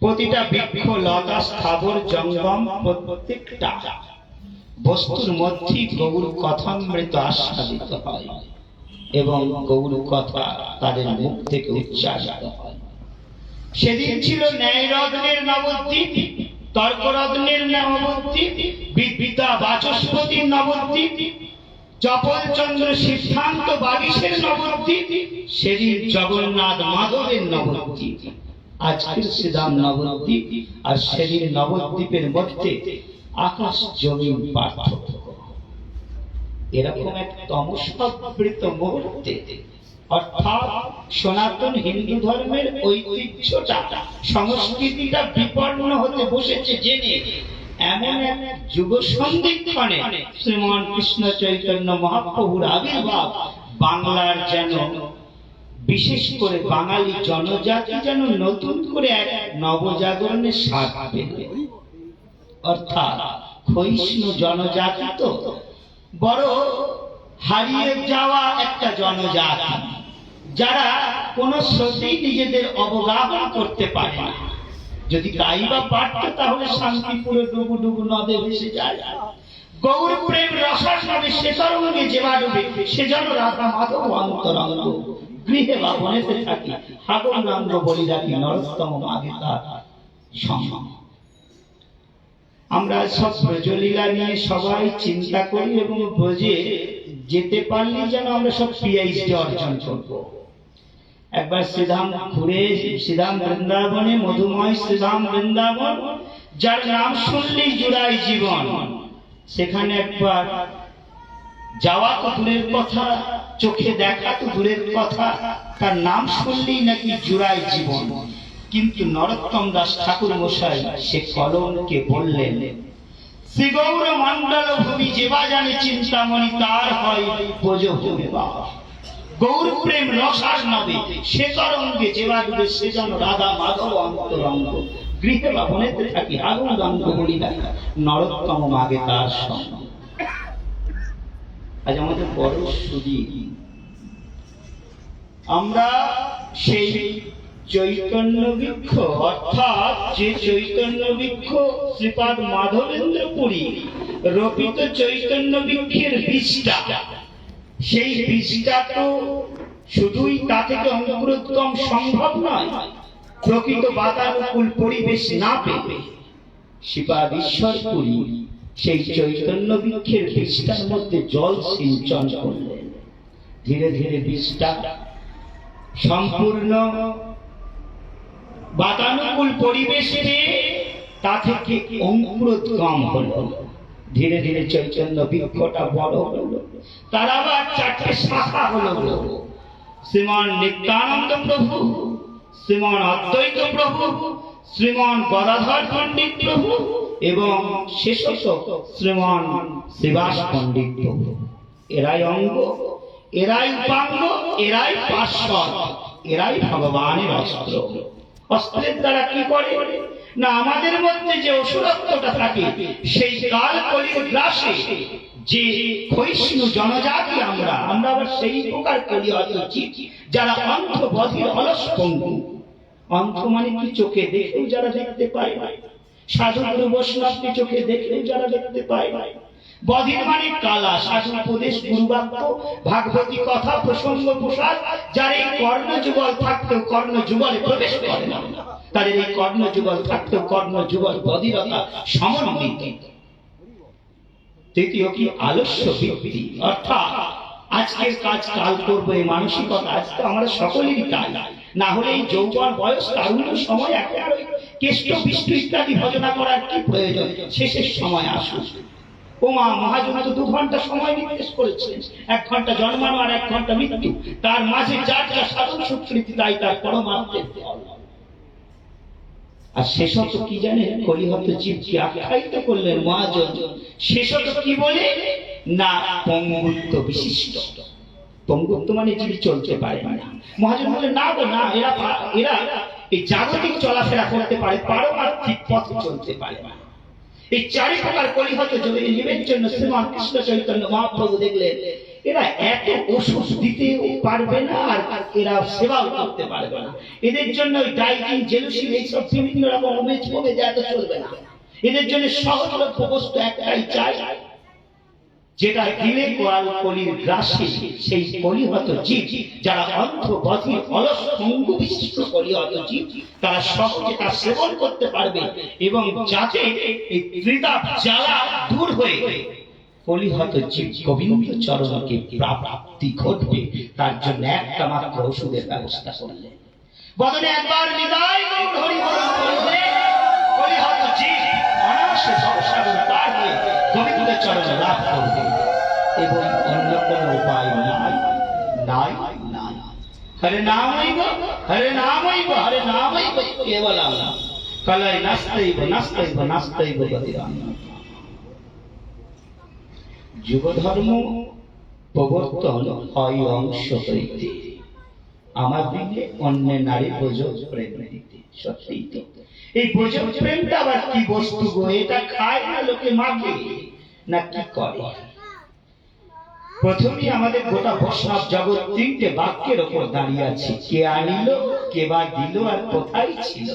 প্রতিটা বৃক্ষ, লতা, স্থাবর, জঙ্গম প্রত্যেকটা বস্তুর মধ্যে গৌর কথামৃত আস্বাদিত হয় এবং গৌর কথা তাদের মুখ থেকে উচ্চারিত হয়। সেদিন ছিল ন্যায় রত্নের নবদ্বীপ, তর্ক রত্নের নবদ্বীপ, বিদ্যা বাচস্পতির নবদ্বীপ, চপলচন্দ্র সিদ্ধান্ত বাগীশের নবদ্বীপ, সেদিন জগন্নাথ মাধবের নবদ্বীপ। আজকের শ্রীধাম নবদ্বীপ আর সেদিন নবদ্বীপের মধ্যে আকাশ জমিন পার্থক্য। এরকম এক তমসাবৃত মুহূর্তে, অর্থাৎ সনাতন হিন্দু ধর্মের ঐতিহ্যটা, সংস্কৃতিটা বিপন্ন হতে বসেছে জেনে এমন এক যুগ সন্ধিক্ষণে শ্রীমান কৃষ্ণ চৈতন্য মহাপ্রভুর আবির্ভাব বাংলার যেন, বিশেষ করে বাঙালি জনজাতি যেন নতুন করে এক নবজাগরণের স্বাদ পেল। অর্থাৎ ক্ষয়িষ্ণু জনজাতি তো বড় হারিয়ে যাওয়া একটা জনজাতি, যারা কোন স্রোতে নিজেদের অবগাহন করতে পারে না। যদি তাই বা পারত তাহলে শান্তিপুরে ডুবু ডুবু নদে ভেসে যায়। গৌর প্রেম রসাস্বাদে সে তরঙ্গে যেবা ডুবে, সেজন্য রাধা মাধব অন্তরঙ্গ। গৃহে বা বনেতে থাকি হাগর নাঙ্গ বলি রাখি, নরোত্তম মাগে তার সঙ্গ। আমরা সব ব্রজলীলা নিয়ে সবাই চিন্তা করি এবং ব্রজে যেতে পারলে যেন আমরা সব পিএইচডি অর্জন করব। একবার শ্রীধাম ঘুরে, শ্রীধাম বৃন্দাবনে, মধুময় শ্রীধাম বৃন্দাবন, যার নাম শুনলেই জুড়ায় জীবন, সেখানে একবার যাওয়া তো দূরের কথা, চোখে দেখা তো দূরের কথা, তার নাম শুনলেই নাকি জুড়ায় জীবন। কিন্তু নরোত্তম দাস ঠাকুর মশাই সে কলমকে বললেন, শ্রী গৌর মন্ডল ভূমি যেবা জানে চিন্তামণি তার হয় ভোজভূমি বাস। গৌর প্রেম রসার নবে সে তরঙ্গে যেবা ডুবে সে যেন রাধা মাধব অন্তরঙ্গ। গৃহে বা বনেতে থাকি আগুন রঙ্গ বলি দেখা নরোত্তম মাগে তার সঙ্গ। আজ আমাদের বড় সুদী, আমরা সেই চৈতন্য বৃক্ষ, অর্থাৎ যে চৈতন্য বৃক্ষ শ্রীপাদ মাধবেন্দ্র পুরী রোপিত চৈতন্য বৃক্ষের বীজটা, সেই বীজটা তো শুধুই তা থেকে অঙ্কুরোদ্গম সম্ভব নয়। প্রকৃত বাতানুকূল পরিবেশ না পেয়ে শ্রীপাদ ঈশ্বরপুরী সেই চৈতন্য বৃক্ষের বীজটার মধ্যে জল সিঞ্চন করলেন। ধীরে ধীরে বীজটা সম্পূর্ণ বাতানুকূল পরিবেশ পেয়ে তা থেকে অঙ্কুরোদ্গম হলো। ধীরে ধীরে চৈতন্য বৃক্ষটা বড় হলো, তার আবার 4টে শাখা হলো। শ্রীমান নিত্যানন্দ প্রভু, শ্রীমান অদ্বৈত প্রভু, শ্রীমান গদাধর পণ্ডিত প্রভু এবং শেষত শ্রীমান শ্রীবাস পণ্ডিত প্রভু। এরাই অঙ্গ, এরাই উপাঙ্গ, এরাই পার্শ্বদ, এরাই ভগবানের অস্ত্র। অস্ত্রের দ্বারা কি করে না, আমাদের মধ্যে যে অসুরত্বটা থাকে সেই কাল কলির গ্রাসে যে ক্ষয়িষ্ণু জনজাতি আমরা আবার সেই প্রকার কলি অযোচিত, যারা অন্ধ বধির অলস পঙ্গু। অন্ধ মানে কি, চোখে দেখেও যারা দেখতে পায় না, সাধু গুরু বৈষ্ণবকে চোখে দেখেও যারা দেখতে পায় না। বধির মানে কালা, সাধু উপদেশ গুরু বাক্য ভাগবতী কথা প্রসঙ্গ প্রসাদ, যার এই কর্ণ যুগল থাকতেও কর্ণ যুগলে প্রবেশ করে না, তাদের এই কর্ণ যুগল থাকতেও কর্ণ যুগল বধিরতা সমন্বিত। তৃতীয় কি, আলস্য বৃত্তি, অর্থাৎ আজকের কাজ কাল করবো এই মানসিকতা। আজকে আমরা সকলেরই তাই, না হলে এই যৌবন বয়স তারুণ্য সময় একেবারে কেষ্ট বিষ্টু ইত্যাদি ভজনা করার কি প্রয়োজন, শেষের সময় আসুক। ওমা মহাজন তো 2 ঘন্টা সময় নির্দেশ করেছেন, 1 ঘন্টা জন্মানো আর 1 ঘন্টা মৃত্যু, তার মাঝে যার যা সাধন সুকৃতি তাই তার পরমাত্মের ফল। আর শেষত কি জানেন, কলিহত জীবকে আখ্যায়িত করলেন মহাজন। শেষত কি বলে না, পঙ্গুত্ব বিশিষ্ট। পঙ্গুত্ব মানে যিনি চলতে পারে না। মহাজন বলে না গো না, এরা এই জাগতিক চলাফেরা করতে পারে, পারমার্থিক পথে চলতে পারে না। এই 4 প্রকার কলিহত জীবের জন্য শ্রীমান কৃষ্ণ চৈতন্য মহাপ্রভু দেখলেন এরা এত ওষুধ দিতে পারবে না, আর এরা সেবাও করতে পারবে না। এদের জন্য ডাইজিন জেলুসি এইসব বিভিন্ন রকম উমেজ কমে যায়, তো চলবে না। এদের জন্য সহজলভ্য বস্তু একটাই চাই, যেটা দিলে কলির গ্রাসে সেই কলিহত জীব, যারা অন্ধ বধির অলস পঙ্গু বিশিষ্ট কলিহত জীব, তারা সহজে তা সেবন করতে পারবে এবং যাতে এই ত্রিতাপ জ্বালা দূর হয়ে কলিহত জীব গোবিন্দ চরণকে প্রাপ্তি ঘটবে, তার জন্য একটা মাত্র ওষুধের ব্যবস্থা করলেন। বদনে একবার নিদায় গৌর হরি বল বললে কলিহত জীব অনায়াসে সংসার পার হয়ে গোবিন্দ চরণ লাভ করবে এবং অন্য কোনো উপায় নাই নাই নাই। হরে নামৈব হরে নামৈব হরে নামৈব কেবলম কলয় নাস্তৈব নাস্তৈব নাস্তৈব গতিরাম। যুগ ধর্ম প্রবর্তন হয় অংশ হইতে, আমার দিকে অন্য নারী বোঝ প্রেম দিতে। সত্যি তো এই বোঝ প্রেমটা আবার কি বস্তু গো, এটা খায় না লোকে মাকে না কি করে? প্রথমেই আমাদের গোটা বৈষ্ণব জগৎ 3টে বাক্যের ওপর দাঁড়িয়ে আছে, কে আনিল, কে বা দিল, আর কোথায় ছিল।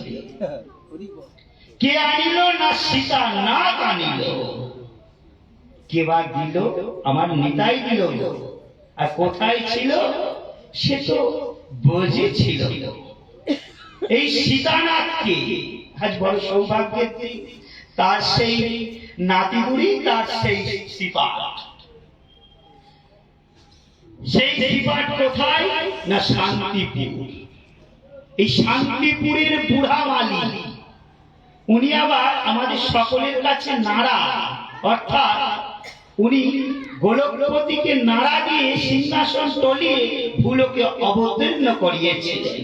কে আনিল না সীতা না আনিল, কে বা দিল আমার নিতাই দিল, আর কোথায় ছিল সে তো বুঝেছিল। এই সীতানাথকে আজ বড় সৌভাগ্যের দিন, তার সেই নাতিগুড়ি, তার সেই সিপাট। সেই সিপাট কোথায়? না শান্তিপুর। এই শান্তিপুরের বুড়া মালি, উনি আবার আমাদের সকলের কাছে নাড়া, অর্থাৎ উনি গোলকপতিকে নাড়া দিয়ে সিংহাসন টলিয়ে ভুলোকে অবতীর্ণ করিয়েছিলেন।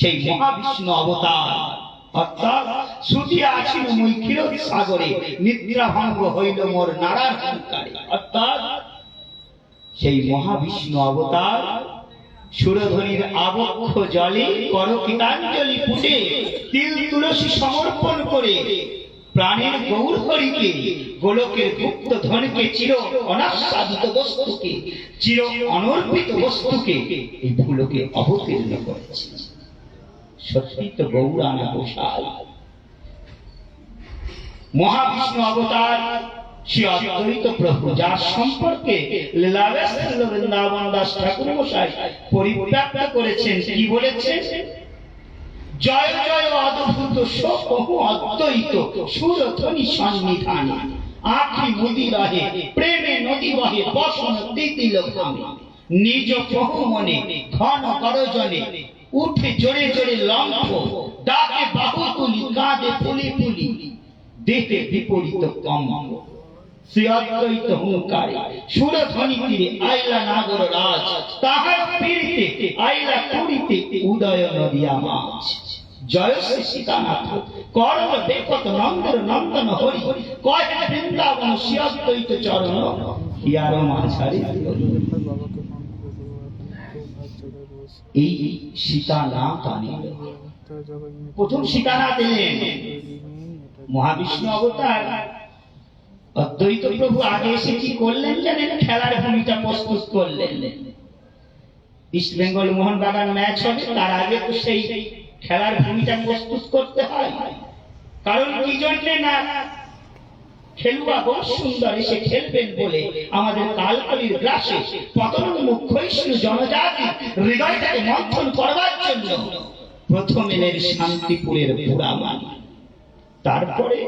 সেই মহাবিষ্ণু অবতার, অর্থাৎ শ্রুতি আসিল মই ক্ষীরোদ সাগরে, নিদ্রা ভঙ্গ হইল মোর নাড়ার হুঙ্কারে। অর্থাৎ সেই মহাবিষ্ণু অবতার সুরধ্বনির আবক্ষ জলে করকিতাঞ্জলি ফুটে তিল তুলসী সমর্পণ করে প্রাণের গৌর হরিকে, গোলকের গুপ্ত ধনকে, চির অনাস্বাদিত বস্তুকে, চির অনর্পিত বস্তুকে এই ভুলোকে অবতীর্ণ করেছে। সত্যি তো গৌরানা গোসাই মহাবিষ্ণু অবতার শ্রী অদ্বৈত প্রভু, যার সম্পর্কে লীলাব্যস্ত বৃন্দাবন দাস ঠাকুর মশাই পরিব্যাপ্ত করেছেন। কি বলেছেন? জয় জয় অদ্ভুত বহু অদ্বৈত সুরধ্বনি সন্নিধান, আখি মুদি রহে প্রেমে নদী বহে বসন তিতিল ভামে, নিজ বহু মনে ঘন গরজনে উঠে জোরে জোরে লম্ফ, ডাকে বাহু তুলি কাঁদে ফুলি ফুলি, দেহে বিপরীত কম্প, শ্রী অদ্বৈত হুঙ্কারে সুরধ্বনি তীরে আইলা নাগর রাজ, তাহার পীড়িতে আইলা পুরীতে উদয় নদিয়া মাছ। জয় শ্রী সীতানাথ করণ বেকত নন্দর নন্দন হরি, কয় বৃন্দাবন শ্রী অদ্বৈত চরণ হিয়ার মাঝারে। এই সীতানাথ আনিল, প্রথম সীতানাথ এলেন মহাবিষ্ণু অবতার। অদ্বৈত প্রভু আগে এসে কি করলেন জানেন? খেলার ভূমিটা প্রস্তুত করলেন। ইস্ট বেঙ্গল মোহনবাগান ম্যাচ হবে, তার আগে তো সেই খেলার ভূমিটা প্রস্তুত করতে হয়। কারণ কি জন্যে না, খেলুয়া বহু সুন্দর এসে খেলবেন বলে আমাদের কালকলির গ্রাসে পতনোন্মুখ ক্ষয়িষ্ণু জনজাতি হৃদয়টাকে মন্থন করবার জন্য প্রথম এলেন শান্তিপুরের বুড়া মালি। তারপরে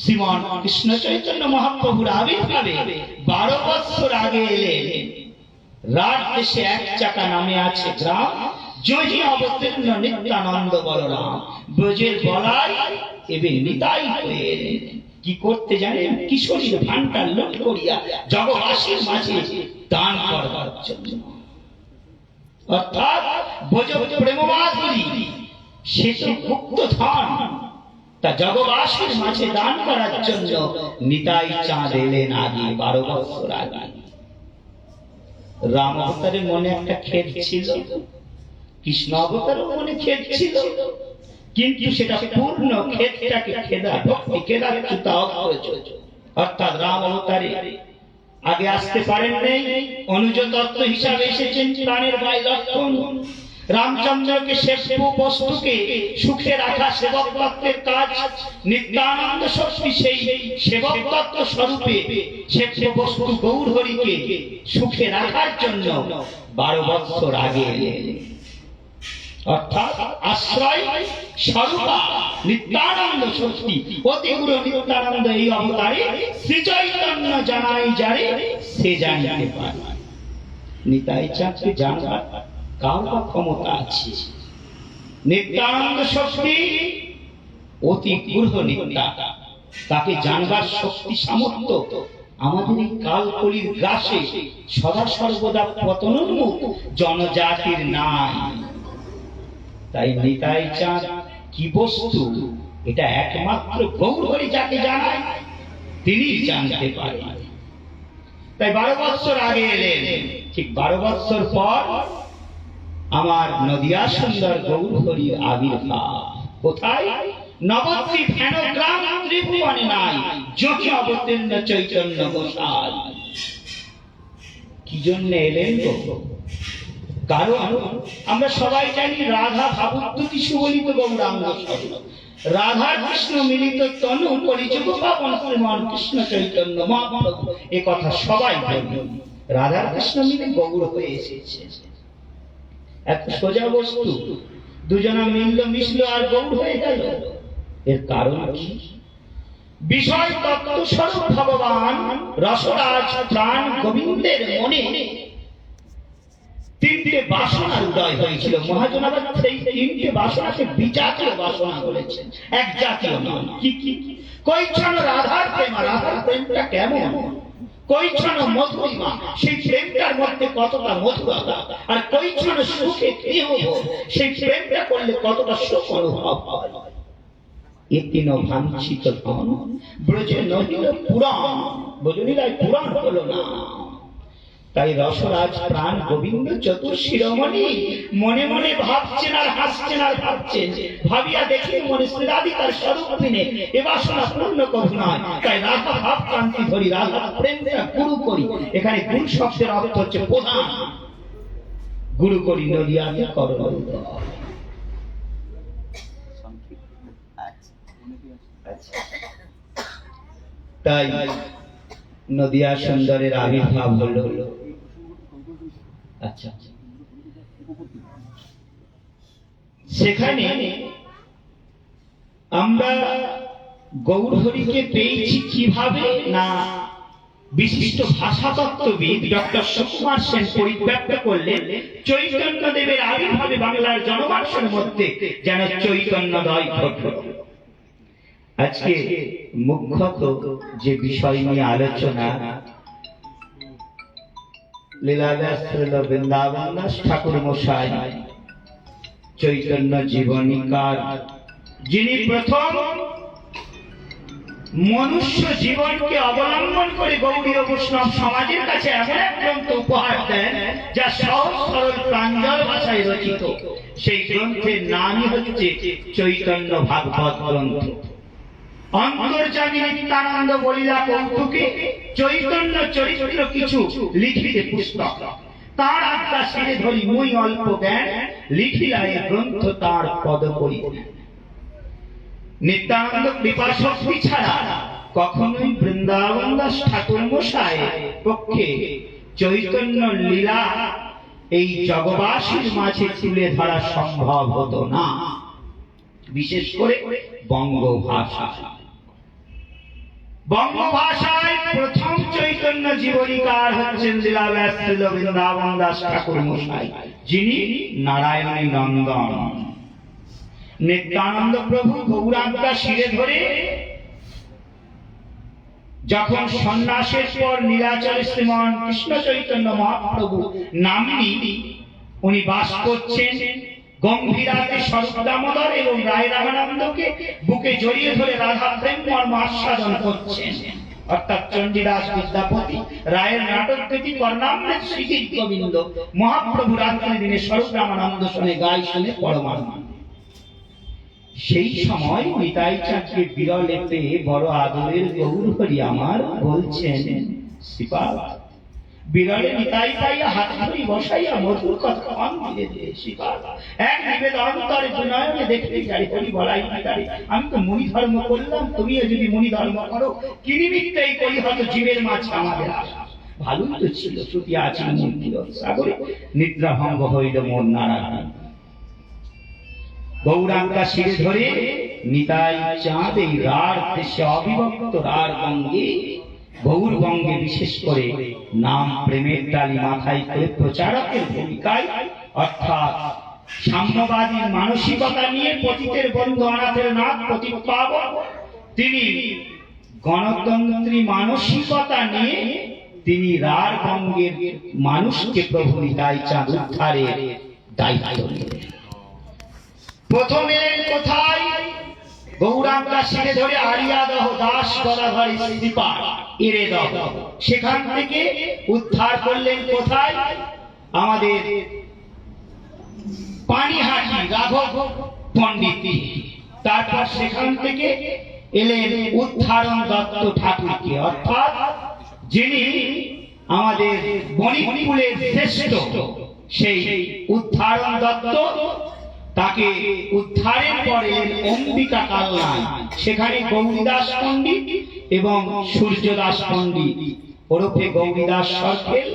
শ্রীমান কৃষ্ণ চৈতন্য মহাপ্রভুর আবির্ভাবে 12 বছর আগে এলেন। রাত দেশে এক চাকা নামে আছে গ্রাম, জয়ী অবতীর্ণ নিত্যানন্দ বলরাম, ব্রজের বলাই এবে নিতাই হয়ে এলেন। কি করতে জানেন? কিশোরীর ভান্ডার লুট করিয়া জগবাসীর মাঝে দান করবার জন্য। অর্থাৎ ব্রজ প্রেমমাধুরী সে তো গুপ্ত ধন, তা জগবাসীর মাঝে দান করার জন্য নিতাই চাঁদ এলেন আগে 12 বছর আগে। রাম অবতারের মনে একটা খেদ ছিল, কৃষ্ণ অবতারের মনে খেদ ছিল, কিন্তু সেটা পূর্ণ খেদটাকে খেদা ভক্তি খেদাচ্যুতা অগ্রজ। অর্থাৎ রাম অবতারে আগে আসতে পারেন নাই, অনুজ তত্ত্ব হিসাবে এসেছেন প্রাণের ভাই লক্ষণ। রামচন্দ্রকে সেব্য বস্তুকে সুখে রাখা সেবক তত্ত্বের কাজ, নিত্যানন্দ শক্তি সেই সেবক তত্ত্ব স্বরূপে সেব্য বস্তু গৌর হরিকে সুখে রাখার জন্য 12 বছর আগে এলেন। অর্থাৎ আশ্রয় স্বরূপা নিত্যানন্দ শক্তি অতি গুরু নিত্যানন্দ এই অবতারে শ্রী চৈতন্য জানাই যারে সে জানিতে পারে। নিতাই চাঁদকে জানবার কার ক্ষমতা আছে? নিত্যানন্দ শক্তি অতি গুরু নিত্যা, তাকে জানবার শক্তি সামর্থ্য আমাদের এই কালকলির গ্রাসে সদা সর্বদা পতনোন্মুখ জনজাতির নাই। তাই নিতাই চাঁদ কি বস্তু এটা একমাত্র গৌর হরি যাকে জানায় তিনি জানতে পারেন। তাই 12 বছর আগে এলেন। ঠিক 12 বছর পর আমার নদিয়া সুন্দর গৌর হরির আবির্ভাব। কোথায়? নবদ্বীপ হেন গ্রাম ত্রিভুবনে নাই, যোগী অবতীর্ণ চৈতন্য গোসাই। কি জন্য এলেন গো? কারণ আমরা সবাই জানি রাধা ভাবুদ্যুতি সুবলিত গৌরাঙ্গ স্বরূপ, রাধা কৃষ্ণ মিলিত তনু পরিযুগ পাবন শ্রীমান কৃষ্ণ চৈতন্য মহাপ্রভু, এ কথা সবাই জানি। রাধা কৃষ্ণ মিলে গৌর হয়ে এসেছে। এত সোজা বস্তু, দুজনা মিলল মিশলো আর গৌর হয়ে গেল, এর কারণ কি? বিষয় তত্ত্ব স্বরূপ ভগবান রসরাজ প্রাণ গোবিন্দের মনে তিনটে বাসনার উদয় হয়েছিল। মহাজন আবার সেই তিনটে বাসনাকে বিজাতীয় বাসনা বলেছেন, এক জাতীয় নয়। কি কি? কৈছন রাধার প্রেম, রাধার প্রেমটা কেমন? কৈছন মধুরিমা, সেই প্রেমটার মধ্যে কতটা মধুরতা, আর কৈছন সুখে গৃহভোগ, সেই প্রেমটা করলে কতটা সুখ অনুভব হয়। এ তিন ভাঞ্ছিত ধন ব্রজে নহিল পুরাণ, ব্রজনীলায় পুরাণ হলো না। তাই রসরাজ প্রাণ গোবিন্দ চতুর্শিরোমণি মনে মনে ভাবছেন আর হাসছেন আর ভাবছেন। ভাবিয়া দেখি মনে শ্রীরাধিকার স্বরূপ দিনে এ বাসনা পূর্ণ কবু নয়। তাই রাধা ভাব কান্তি ধরি, রাধা প্রেমটা গুরু করি। এখানে গুরু শব্দের অর্থ হচ্ছে প্রধান। গুরু করি নদিয়াকে করো। তাই নদিয়া সুন্দরের আবির্ভাব হলো। আচ্ছা, সেখানে আমরা গৌরহরিকে পেয়েছি কিভাবে? না, বিশিষ্ট ভাষাতত্ত্ববিদ ডক্টর সুকুমার সেন পরিব্যাপ্ত করলেন চৈতন্য দেবের আবির্ভাবে বাংলার জনমানসের মধ্যে যেন চৈতন্যদয় ঘটল। আজকে মুখ্যত যে বিষয় নিয়ে আলোচনা, লীলাদাস বৃন্দাবন দাস ঠাকুর মশাই চৈতন্য জীবনীকার, যিনি প্রথম মনুষ্য জীবনকে অবলম্বন করে গৌড়ীয় বৈষ্ণব সমাজের কাছে এমন এক গ্রন্থ উপহার দেন যা সহজ সরল প্রাঞ্জল ভাষায় রচিত। সেই গ্রন্থের নামই হচ্ছে চৈতন্য ভাগবত গ্রন্থ। অন্তর্যামী নিত্যানন্দ বলিলা কৌতুকে চৈতন্য চরিত্র কিছু লিখিতে পুস্তক, তার আত্মা শিরে ধরি মুই অল্প জ্ঞান, লিখিলা এই গ্রন্থ তার পদ করি। নিত্যানন্দ কৃপা শক্তি ছাড়া কখনোই বৃন্দাবন দাস ঠাকুর মশাই পক্ষে চৈতন্য লীলা এই জগবাসীর মাঝে তুলে ধরা সম্ভব হতো না। বিশেষ করে বঙ্গভাষা, বঙ্গভাষায় প্রথম চৈতন্য জীবনীকার হচ্ছেন লীলাব্যাস বৃন্দাবন দাস ঠাকুর মশাই, যিনি নারায়ণী নন্দন। নিত্যানন্দ প্রভু গৌরাঙ্গা শিরে ধরে যখন সন্ন্যাসের পর নীলাচল শ্রীমান কৃষ্ণ চৈতন্য মহাপ্রভু নামিনী উনি বাস করছেন, গম্ভীরাতে স্বরূপ দামোদর এবং রায় রামানন্দকে বুকে জড়িয়ে ধরে রাধা প্রেম মর্ম আস্বাদন করছেন। অর্থাৎ চণ্ডীদাস বিদ্যাপতি, রায়ের নাটক কৃতি কর্ণামৃত শ্রীজিৎ গোবিন্দ, মহাপ্রভু রাত্রি দিনে স্বরূপ রামানন্দ শুনে গাই শুনে পরমানন্দ। সেই সময় নিতাই চাঁদকে বিরলে পেয়ে বড় আদরের গৌরহরি আমার বলছেন, শ্রীপাদ বিরলে নিতাই পাইয়া হাত ধরি বসাইয়া মধুর কথা মন দিলে দে। শ্রীপাদ এক নিবেদন অন্তরে দুনয়নে দেখতে যাই, হরি বলাই নিতাই আমি তো মুনি ধর্ম করলাম, তুমিও যদি মুনি ধর্ম করো কি নিমিত্তেই করি হয়তো জীবের মাঝে আমাদের আশা। ভালোই তো ছিল, শ্রুতি আছে মন্দির সাগরে, নিদ্রা ভঙ্গ হইল মোর নারায়ণ। গৌরাঙ্গা শিরে ধরে নিতাই চাঁদ এই রার দেশে অবিভক্ত রার গঙ্গে, গৌরবঙ্গে বিশেষ করে নাম প্রেমের ডালি মাথায় করে প্রচারকের ভূমিকায়, অর্থাৎ সাম্যবাদী মানসিকতা নিয়ে পতিতের বন্ধু অনাথের নাথ পতিত পাবন, তিনি গণতন্ত্রী মানসিকতা নিয়ে তিনি রার বঙ্গের মানুষকে প্রভু নিতাই চাঁদ উদ্ধারের দায়িত্ব নিলেন। প্রথমে কোথায়? গৌরাঙ্গা শিরে ধরে আরিয়াদহ দাস গদাধরী শ্রীপাদ এরে দহ, সেখান থেকে উদ্ধার করলেন কোথায়? আমাদের পানিহাটি রাঘব পণ্ডিত। তারপর সেখান থেকে এলেন উদ্ধারণ দত্ত ঠাকুরকে, অর্থাৎ যিনি আমাদের বণিককুলের শ্রেষ্ঠ সেই উদ্ধারণ দত্ত, তাকে উদ্ধারের পরে অম্বিকা কালনায়, সেখানে গৌরীদাস পণ্ডিত এবং সূর্যদাস পণ্ডিত ওরফে গৌরীদাস সরকেল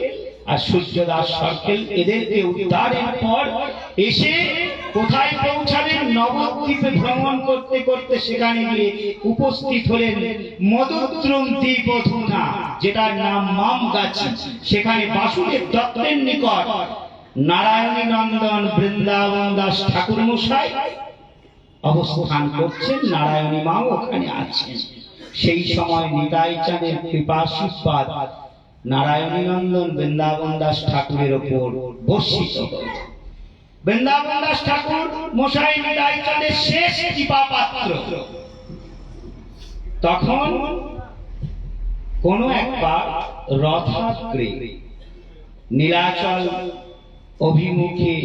আর সূর্যদাস সরকেল, এদেরকে উদ্ধারের পর এসে কোথায় পৌঁছালেন? নবদ্বীপে ভ্রমণ করতে করতে সেখানে গিয়ে উপস্থিত হলেন মধুদ্রুম দ্বীপধুনা, যেটার নাম মামগাছি। সেখানে বাসুদেব দত্তের নিকট নারায়ণী নন্দন বৃন্দাবন দাস ঠাকুর মশাই অবস্থান করছেন, নারায়ণী মাও ওখানে আছেন। সেই সময় নিতাই চাঁদের কৃপাশীর্বাদ নারায়ণী নন্দন বৃন্দাবন দাস ঠাকুরের ওপর বর্ষিত হল। বৃন্দাবন দাস ঠাকুর মশাই নিতাই চাঁদের শেষ কৃপা পাত্র। তখন কোন একবার রথাগ্রে নীলাচল অভিমুখে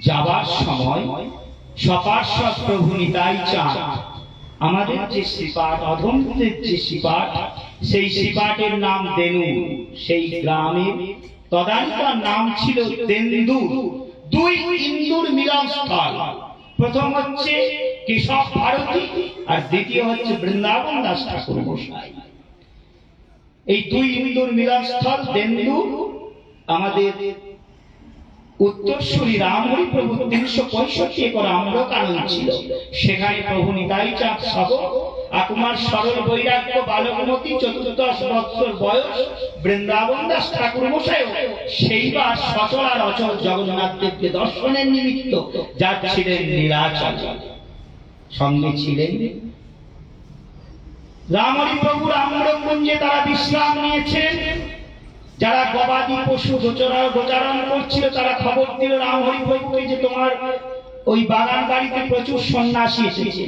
যাবার সময় সপার্শ্বদ প্রভু নিতাই চাঁদ আমাদের যে শ্রীপাঠ, অধমদের যে শ্রীপাঠ, সেই শ্রীপাঠের নাম দেনু। সেই গ্রামের তদানীকার নাম ছিল দেন্দুর। দুই ইন্দুর মিলনস্থল, প্রথম হচ্ছে কেশব ভারতী আর দ্বিতীয় হচ্ছে বৃন্দাবন দাস ঠাকুর মশাই। এই দুই ইন্দুর মিলনস্থল দেন্দুর আমাদের উত্তরসূরি রামহরি প্রভু 365 একর আম্রকানন ছিল। সেখানে প্রভু নিতাই চাঁদ সহ আকুমার সরল বৈরাগ্য বালকমতি 14 বৎসর বয়স বৃন্দাবন দাস ঠাকুর মশাই সেইবার সচল আর অচল জগন্নাথ দেবকে দর্শনের নিমিত্ত যাচ্ছিলেন নীলাচল। সঙ্গে ছিলেন রামহরি প্রভুর আম্রকুঞ্জে তারা বিশ্রাম নিয়েছেন। যারা গবাদি পশু গোচারণ করছিল তারা খবর দিল রামহরি প্রভুকে যে তোমার ওই বাগান বাড়িতে প্রচুর সন্ন্যাসী এসেছে।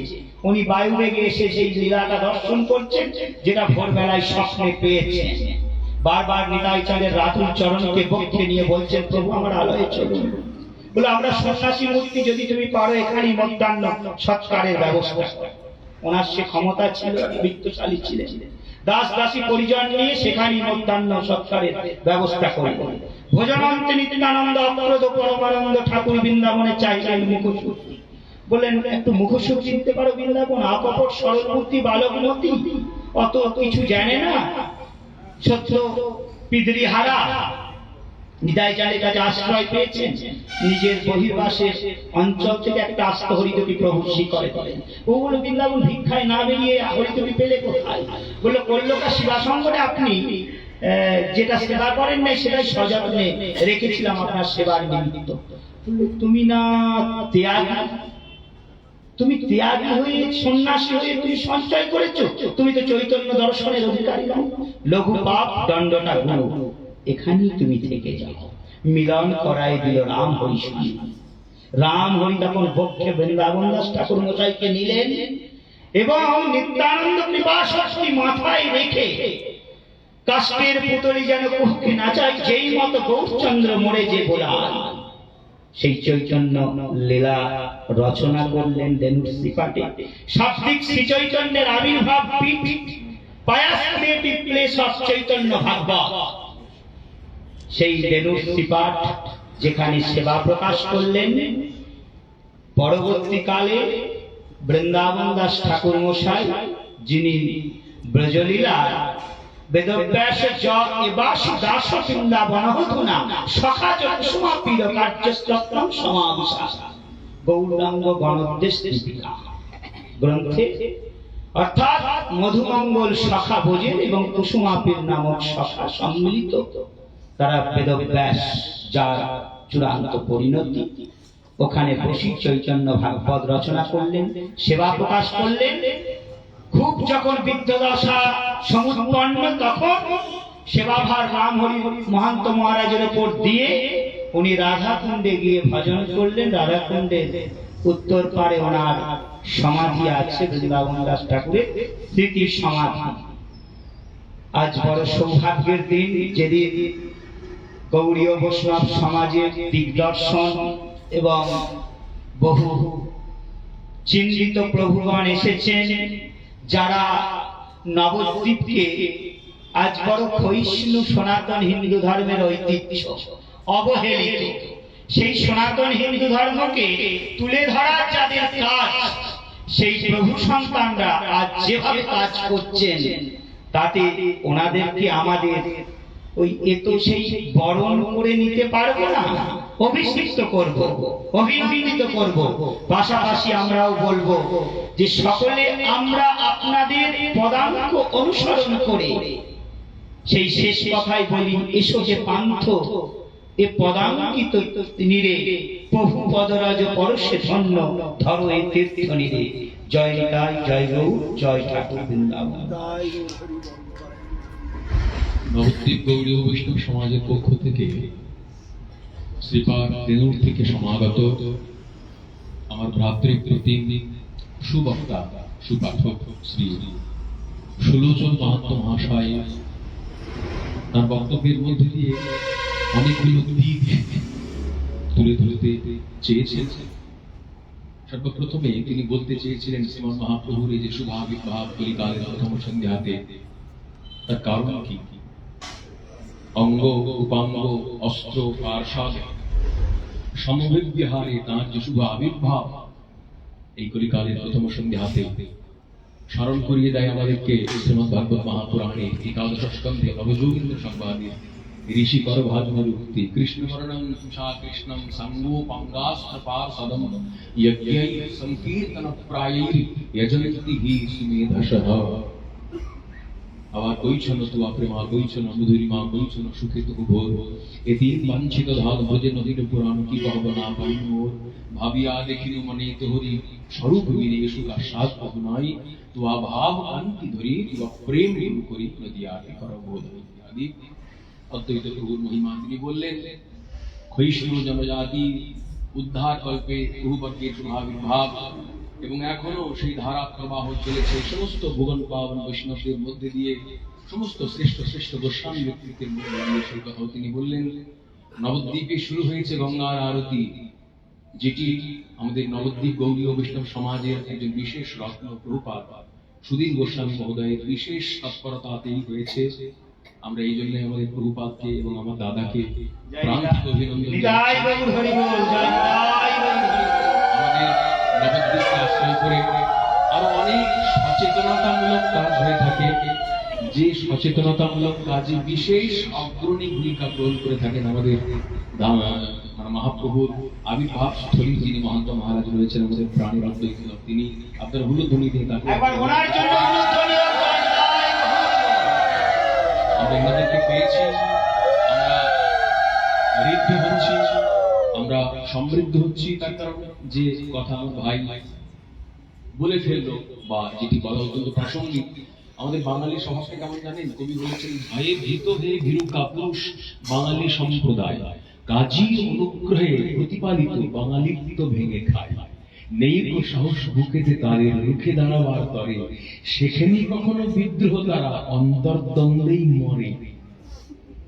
উনি বায়ু বেগে এসে সেই লীলাটা দর্শন করছেন, যেটা ভোরবেলায় স্বপ্নে পেয়েছেন। বারবার নিতাই চাঁদের রাতুল চরণকে পক্ষে নিয়ে বলছেন, প্রভু আমার আলয়ে চলুন। বলে আমরা সন্ন্যাসী মূর্তি, যদি তুমি পারো এখানেই মধ্যাহ্ন সৎকারের ব্যবস্থা। ওনার সে ক্ষমতা ছিল, বৃত্তশালী ছিলেন। দাস দাসী পরিজন নিয়ে সেখানে মধ্যাহ্ন সৎকারের ব্যবস্থা করলেন। ভোজনান্তে নিত্যানন্দ অপ্রদ পরমানন্দ ঠাকুর বৃন্দাবনে চাইলেন মুখশুদ্ধি। বললেন, একটু মুখশুদ্ধি দিতে পারো বৃন্দাবন? আকপট সরলমূর্তি বালকমতি, অত কিছু জানে না, সত্য পিতৃহারা। নিতাই চাঁদের কাছে আশ্রয় পেয়েছেন। নিজের বহির্বাসের অঞ্চল থেকে একটা আস্ত হরিতপি প্রভু শিখরে দিলেন। ও বলল, বৃন্দাবন ভিক্ষায় না বেরিয়ে হরিতপি পেলে কোথায়? বললো, কল্লকা শিবা সঙ্গরে আপনি যেটা সেবা করেন নাই সেটাই সযত্নে রেখেছিলাম আপনার সেবার নিমিত্ত। তুমি না ত্যাগী, তুমি ত্যাগী হয়ে সন্ন্যাসী হয়ে তুমি সঞ্চয় করেছো, তুমি তো চৈতন্য দর্শনের অধিকারী নও। লঘু পাপ দণ্ডটা গুরু, এখানেই তুমি থেকে যাও। মিলন করাই দিল রাম হরি স্বামী। রাম হরি তখন পক্ষে বৃন্দাবন দাস ঠাকুর মশাইকে নিলেন এবং নিত্যানন্দ কৃপা শক্তি মাথায় রেখে কাষ্টের পুতলি যেন কুহকে নাচায়, যেই মতো গৌরচন্দ্র মোড়ে যে বোলাল, সেই চৈতন্য লীলা রচনা করলেন দেনুর শ্রীপাঠে। শাব্দিক শ্রী চৈতন্যের আবির্ভাব পীঠ, pious creative place of Chaitanya Bhagavat. সেই দেনুর শ্রীপাঠ যেখানে সেবা প্রকাশ করলেন, পরবর্তীকালে বৃন্দাবন দাস ঠাকুর মশাই, যিনি ব্রজলীলা বেদব্যাস দাস বৃন্দাবন হতুনা সখাজ কুসুমাপীর কার্যস্তম সমাবিশা গৌরাঙ্গ গণোদ্দেশ দীপিকা গ্রন্থে, অর্থাৎ মধুমঙ্গল সখা ভোজেন এবং কুসুমাপীর নামক সখা সম্মিলিত তারা বেদব্যাস, যার চূড়ান্ত পরিণতি, ওখানে বসি চৈতন্য ভাগবত রচনা করলেন, সেবা প্রকাশ করলেন। খুব যখন বিদ্যদশা সমুৎপন্ন, তখন সেবাভার রামহরি মহান্ত মহারাজের উপর দিয়ে উনি রাধাকুণ্ডে গিয়ে ভজন করলেন। রাধাকুণ্ডের উত্তর পারে ওনার সমাধি আছে, বৃন্দাবন দাস ঠাকুরের স্মৃতি সমাধি। আজ বড় সৌভাগ্যের দিন, যেদিন গৌড়ীয় বৈষ্ণব সমাজের দিগদর্শন এবং বহু চিহ্নিত প্রভুগণ এসেছেন, যারা নবদ্বীপকে আজ বড় ক্ষয়িষ্ণু সনাতন হিন্দু ধর্মের ঐতিহ্য অবহেলিত, সেই সনাতন হিন্দু ধর্মকে তুলে ধরার যাদের কাজ, সেই প্রভু সন্তানরা আজ যেভাবে কাজ করছেন, তাতে ওনাদেরকে আমাদের ওই এত সেই বরণ করে নিতে পারবো না। অভিষিক্ত করব, অভিনন্দিত করব। পাশাপাশি আমরাও বলবো যে সকলে আমরা আপনাদের পদাঙ্ক অনুসরণ করে সেই শেষ কথাই বলি, এসো যে পান্থ এ পদাঙ্কিত নিরে, প্রভু পদরাজ পরশে ধন্য, ধরো এ তীর্থ নিরে। জয় নিতাই, জয় গৌর, জয় ঠাকুর বৃন্দাবন। নবদ্বীপ গৌড়ীয় বৈষ্ণব সমাজের পক্ষ থেকে শ্রীপাদ বেলুড় থেকে সমাগত আমার ভ্রাতৃপ্রতিম সুবক্তা সুপাঠক শ্রী সুলোচন মাহাত্ম মহাশয় তার বক্তব্যের মধ্যে দিয়ে অনেকগুলো দিক তুলে ধরতে চেয়েছেন। সর্বপ্রথমে তিনি বলতে চেয়েছিলেন শ্রীমন মহাপ্রভুর এই যে শুভাবির্ভাব কলিকালের প্রথম সন্ধ্যাতে তার কারণ কি? অঙ্গ উপাঙ্গ অস্ত্র পার্ষদ সমবিহারে তাঁর যে শুভ আবির্ভাব এই কলিকালের প্রথম সন্ধ্যাতে স্মরণ করিয়ে দেয় আমাদেরকে শ্রীমদ ভাগবত মহাপুরাণে একাদশ স্কন্ধে নবযোগীন্দ্র সংবাদে ঋষি করভাজমরুক্তি কৃষ্ণবর্ণম সুষা কৃষ্ণম সঙ্গোপাঙ্গাস্ত্র পার্ষদম যজ্ঞৈ সংকীর্তন প্রায়ৈ যজন্তি হি সুমেধসঃ। আবার কৈছন তুয়া প্রেমা কৈছন মধুরিমা কৈছন সুখে তু ভোর এ তিন বাঞ্ছিত ধাত ভোজে নদীর পুরাণ কি কহব না পাই মোর ভাবিয়া দেখিনু মনে তোহরি স্বরূপ মিলে সুখা সাত পাবু নাই তুয়া ভাব কান্তি ধরি তুয়া প্রেম গুরু করি নদী আটি কর বোধ ইত্যাদি অদ্বৈত প্রভুর মহিমা তিনি বললেন। ক্ষয়িষ্ণু জনজাতি উদ্ধার কল্পে প্রভুবর্গের শুভাবির্ভাব এবং এখনো সেই ধারা প্রবাহ চলেছে সমস্ত ভুবন পাবন বৈষ্ণবদের মধ্যে দিয়ে, সমস্ত শ্রেষ্ঠ শ্রেষ্ঠ গোস্বামী ব্যক্তিত্বের মধ্যে দিয়ে সেই কথাও তিনি বললেন। নবদ্বীপে শুরু হয়েছে গঙ্গার আরতি, যেটি আমাদের নবদ্বীপ গৌড়ীয় বৈষ্ণব সমাজের একজন বিশেষ রত্ন প্রভুপাদ সুধীর গোস্বামী মহোদয়ের বিশেষ তৎপরতাতেই হয়েছে। আমরা এই জন্য আমাদের প্রভুপাদকে এবং আমার দাদাকে প্রাণ থেকে অভিনন্দন জয় গৌর হরি বল, জয় নিতাই গৌর হরি বল। আমাদের নবদ্বীপকে আশ্রয় করে আরো অনেক সচেতনতামূলক কাজ হয়ে থাকে, যে সচেতনতামূলক কাজে বিশেষ অগ্রণী ভূমিকা গ্রহণ করে থাকেন আমাদের মহাপ্রভুর আবির্ভাব স্থলী যিনি মহন্ত মহারাজ রয়েছেন আমাদের প্রাণের অদ্বৈত, তিনি আপনার হুলধ্বনি দিয়ে তাকে একবার ওনার জন্য হুলধ্বনি হোক, জয় নিতাই গৌর হরি বল। আমরা এনাদেরকে পেয়েছি, আমরা ঋদ্ধ হচ্ছি, আমরা সমৃদ্ধ হচ্ছি, তার কারণ যে কথা আমার ভাই বলে ফেললো বা যেটি বলা অত্যন্ত প্রাসঙ্গিক। আমাদের বাঙালি স্বভাবটা কেমন জানেন? কবি বলেছেন, ভয়ে ভীত হয়ে ভীরু কাপুরুষ বাঙালি সম্প্রদায়, কাজী অনুগ্রহে প্রতিপালিত বাঙালিত্ব ভেঙে খায়, নেই তো সাহস বুকেতে তাদের রুখে দাঁড়াবার তরে, সেখানেই কখনো বিদ্রোহ তারা অন্তর্দ্বন্দ্বেই মরে।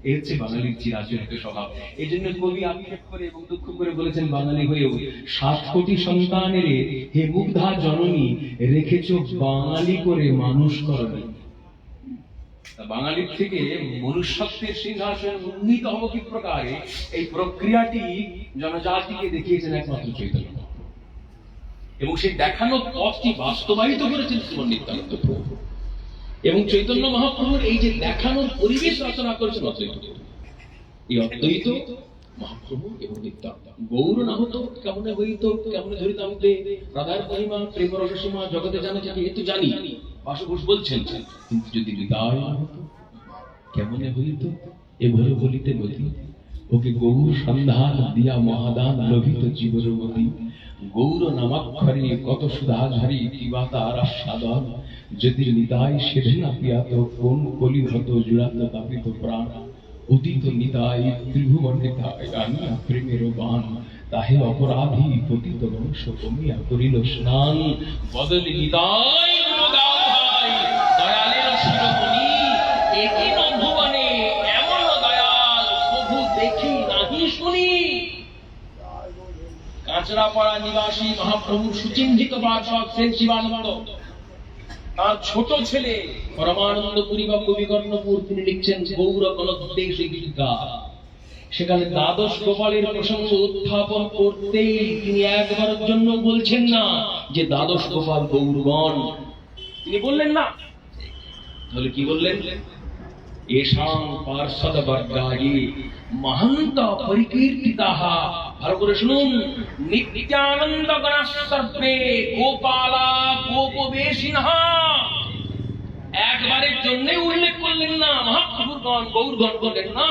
এর হচ্ছে বাঙালির চিরাচরিত স্বভাব। এই জন্য কবি আক্ষেপ করে এবং দুঃখ করে বলেছেন, বাঙালি হয়েও 7 কোটি সন্তানের হে মুগ্ধা জননী, রেখেছ বাঙালি করে মানুষ করনি। বাঙালির থেকে মনুষ্যত্বের সিংহাসন উন্নীত হব কি প্রকারে, এই প্রক্রিয়াটি জনজাতিকে দেখিয়েছেন একমাত্র চৈতন্য, এবং সেই দেখানো পথটি বাস্তবায়িত করেছেন শ্রীমন নিত্যানন্দ প্রভু। এবং চৈতন্য মহাপ্রভুর এই যে দেখানোর পরিবেশ রচনা করেছেন অদ্বৈত, এই অদ্বৈত মহাপ্রভু এবং নিত্যানন্দ। গৌর না হতো কেমনে হইতো, কেমনে ধরিতাম তে রাধার মহিমা প্রেম রসসীমা জগতে জানা যাকে, এ তো জানি, বাসুঘোষ বলছেন, কিন্তু যদি হৃদয় না হতো কেমনে হইতো, এভাবে বলিতে গতি ওকে গৌর সন্ধান দিয়া মহাদান লোভিত জীবর গতি, গৌর নামাক্ষরে কত সুধাঝারি দিবা তার আস্বাদন, যদি নিতাই সেধে না পিয়াত কোন কলিহত জুড়াত তাপিত প্রাণ, উদিত নিতাই ত্রিভুবন নিতাই আনিয়া প্রেমের বান, তাহে অপরাধী পতিত বংশ কমিয়া করিল স্নান, বদলি নিতাই গুণগান দয়ালের শিরোমণি, একই বন্ধুবানে এমন দয়াল প্রভু দেখি নাহি শুনি। কাঁচরাপাড়া নিবাসী মহাপ্রভুর সুচিন্তিত পার্ষদ সেন শিবানন্দ, তার ছোট ছেলে পরমানন্দপুরী বা কবিকর্ণপুর, তিনি লিখছেন গৌর গণদেশ গীতিকা। সেখানে দ্বাদশ গোপালের প্রসঙ্গ উত্থাপন করতেই তিনি একবারের জন্য বলছেন না যে দ্বাদশ গোপাল গৌরগণ, তিনি বললেন না, তাহলে কি বললেন? येषां पार्षद वर्गाये महंत परिकीर्तिताः। ভালো করে শুনুন, নিত্যানন্দ গণাঃ সর্বে গোপালা গোপবেশিনঃ। একবারের জন্য উল্লেখ করলেন না মহাপ্রভুগণ গৌরগণ, বললেন না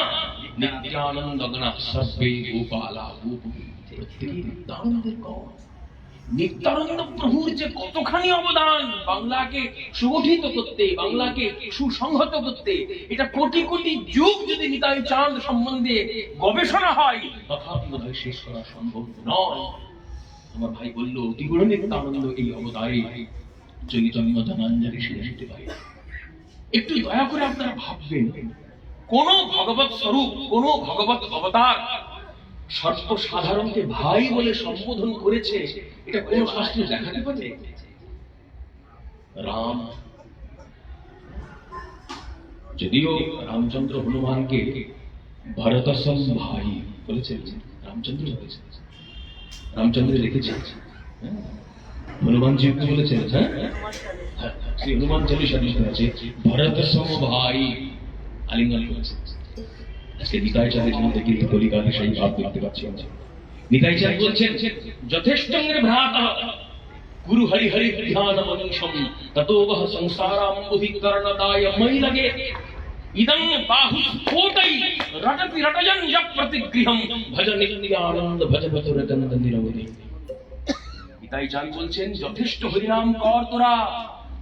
নিত্যানন্দ গণাঃ সর্বে গোপালা গোপবেশিনঃ। প্রত্যেকই নিত্যানন্দের গণ। নিত্যানন্দ প্রভুর যে কতখানি অবদান বাংলাকে সুগঠিত করতে, বাংলাকে সুসংহত করতে, এটা কোটি কোটি যুগ যদি নিতাই চাঁদ সম্বন্ধে গবেষণা হয় তথাপি বোধহয় শেষ করা সম্ভব নয়। আমার ভাই বলল অতিগুণ নিত্যানন্দ এই অবতারে চৈতন্য ধনঞ্জলি সেরে নিতে পারে। একটু দয়া করে আপনারা ভাববেন, কোন ভগবত স্বরূপ, কোন ভগবত অবতার সর্বসাধারণকে ভাই বলে সম্বোধন করেছে, এটা কোন শাস্ত্রে দেখাতে পারে? রাম, যদিও রামচন্দ্র হনুমানকে ভরতসম ভাই বলেছেন, রামচন্দ্র বলেছেন, রামচন্দ্র লিখেছেন, হনুমানজি বলেছেন, হ্যাঁ শ্রী হনুমান চালিশা লিখে আছে ভরতসম ভাই আলিঙ্গন করেছেন। আজকে নিতাইচাঁদের মধ্যে কিন্তু কলিকালে সেই ভাব দেখতে পাচ্ছি আমরা। নিতাইচাঁদ বলছেন যথেষ্টঙ্গের ভ্রাতা গুরু হরি হরি ধ্যান মনীষম ততো বহ সংসারাম্বুধিকরণদায় ময়ি লাগে ইদং বাহুস্ফোটৈ রটতি রটয়ন যপ প্রতিগৃহম ভজ নিত্যানন্দ ভজ মধুরকন্দ নিরবধি। নিতাইচাঁদ বলছেন যথেষ্ট হরিনাম কর তোরা,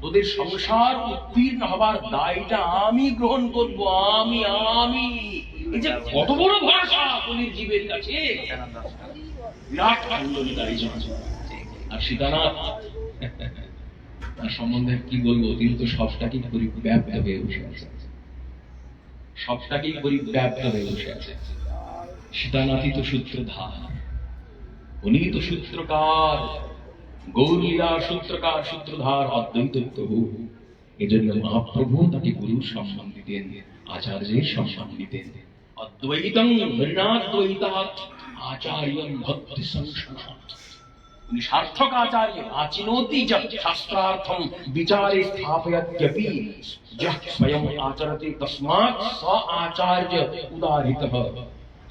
তোদের সংসার উত্তীর্ণ হবার দায়টা আমি গ্রহণ করব। আমি এই যে কত বড় ভরসা কলির জীবের কাছে, বিরাট আনন্দ নিতাইচাঁদ। আর সীতানাথ, তার সম্বন্ধে কি বলবো, তিনি তো সবটাকেই পরিব্যাপ্ত হয়ে বসে আছে, সবটাকেই পরিব্যাপ্ত হয়ে বসে আছে। সীতানাথই তো সূত্রধার, উনি তো সূত্রকার, গৌরলীলা সূত্রকার, সূত্রধার, অদ্বৈত প্রভু। এজন্য মহাপ্রভু তাকে গুরু সম্মান দিতেন, আচার্যের সম্মান দিতেন। অদ্বৈতং হরিণাদ্বৈতাৎ আচার্যং ভক্তি সংসনাৎ। উনি সার্থক আচার্য। আচিনোতি যৎ শাস্ত্রার্থম বিচারে স্থাপয়ত্যপি যঃ স্বয়ং আচরতে তস্মাৎ স আচার্য উদাহৃতঃ।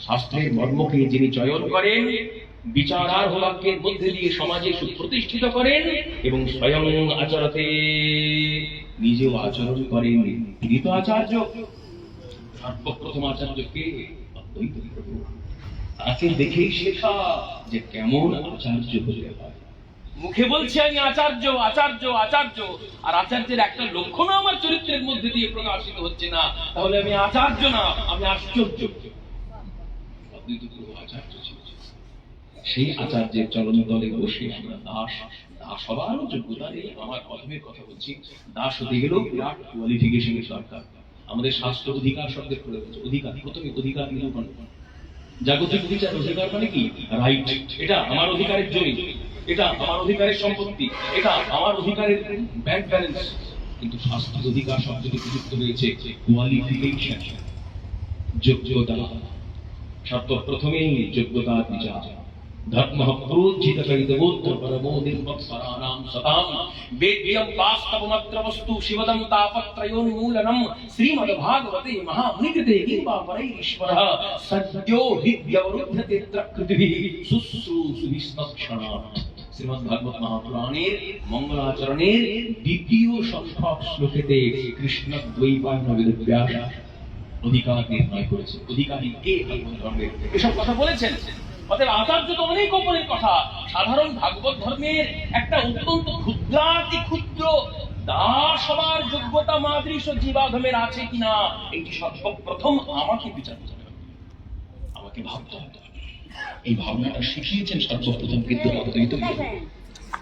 শাস্ত্রের মর্মকে যিনি চয়ন করেন, বিচারার্হ বাক্যের মধ্যে দিয়ে সমাজে সুপ্রতিষ্ঠিত করেন এবং স্বয়ং আচরতে নিজেও আচরণ করেন, তিনি তো আচার্য। সর্বপ্রথম আচার্য কে? অদ্বৈত প্রভু। তাকে দেখেই শেখা যে কেমন আচার্য হতে হয়। মুখে বলছে আমি আচার্য আচার্য আচার্য, আর আচার্যের একটা লক্ষণও আমার চরিত্রের মধ্যে দিয়ে প্রকাশিত হচ্ছে না, তাহলে আমি আচার্য না, আমি আশ্চর্য। অদ্বৈত প্রভু আচার্য ছিল। সেই আচার্যের চরণতলে বসে আমরা দাস, দাস হবারও যোগ্যতা নেই। আমার প্রথমের কথা বলছি, দাস হতে গেলেও বিরাট কোয়ালিফিকেশনের দরকার। আমাদের শাস্ত্র অধিকার শব্দের প্রয়োগ হচ্ছে অধিকার। প্রথমে অধিকার নিরূপণ, জাগতিক বিচার অধিকার মানে কি? রাইট, এটা আমার অধিকারের জমি, এটা আমার অধিকারের সম্পত্তি, এটা আমার অধিকারের ব্যাংক ব্যালেন্স। কিন্তু শাস্ত্রের অধিকার শব্দটি প্রযুক্ত হয়েছে কোয়ালিফিকেশন, যোগ্যতা। সর্বপ্রথমেই যোগ্যতার বিচার। ধর্ম প্রোজ্জিত করিতবোধ পরমো নির্মৎসরাণাম সতাম বেদ্যম বাস্তবমাত্র বস্তু শিবদম তাপত্রয়োন্মূলনম শ্রীমদ্ভাগবতে মহামুনিকৃতে কিংবা পরৈশ্বরঃ সদ্यो হিত্যবরুদ্ধতে ত্রকৃতিভিঃ শুশ্রূষুভিস্তক্ষণাৎ। শ্রীমদ্ভাগবত মহাপুরাণের মঙ্গলাচরণের দ্বিতীয় সংখ্যক শ্লোকেতে কৃষ্ণ দ্বৈপায়ন বেদব্যাস অধিকার নির্ণয় করেছে। অধিকারী কে ভাগবত ধর্মের, এসব কথা বলেছেন। অতএব আচার্য তো অনেক উপরের কথা। সাধারণ ভাগবত ধর্মের একটা অত্যন্ত ক্ষুদ্রাতি ক্ষুদ্র দাস হবার যোগ্যতা মাদৃশ জীবাধমের আছে কিনা, এটি সর্বপ্রথম আমাকে বিচার করতে হবে, আমাকে ভাবতে হবে। এই ভাবনাটা শিখিয়েছেন সর্বপ্রথম কিন্তু অদ্বৈত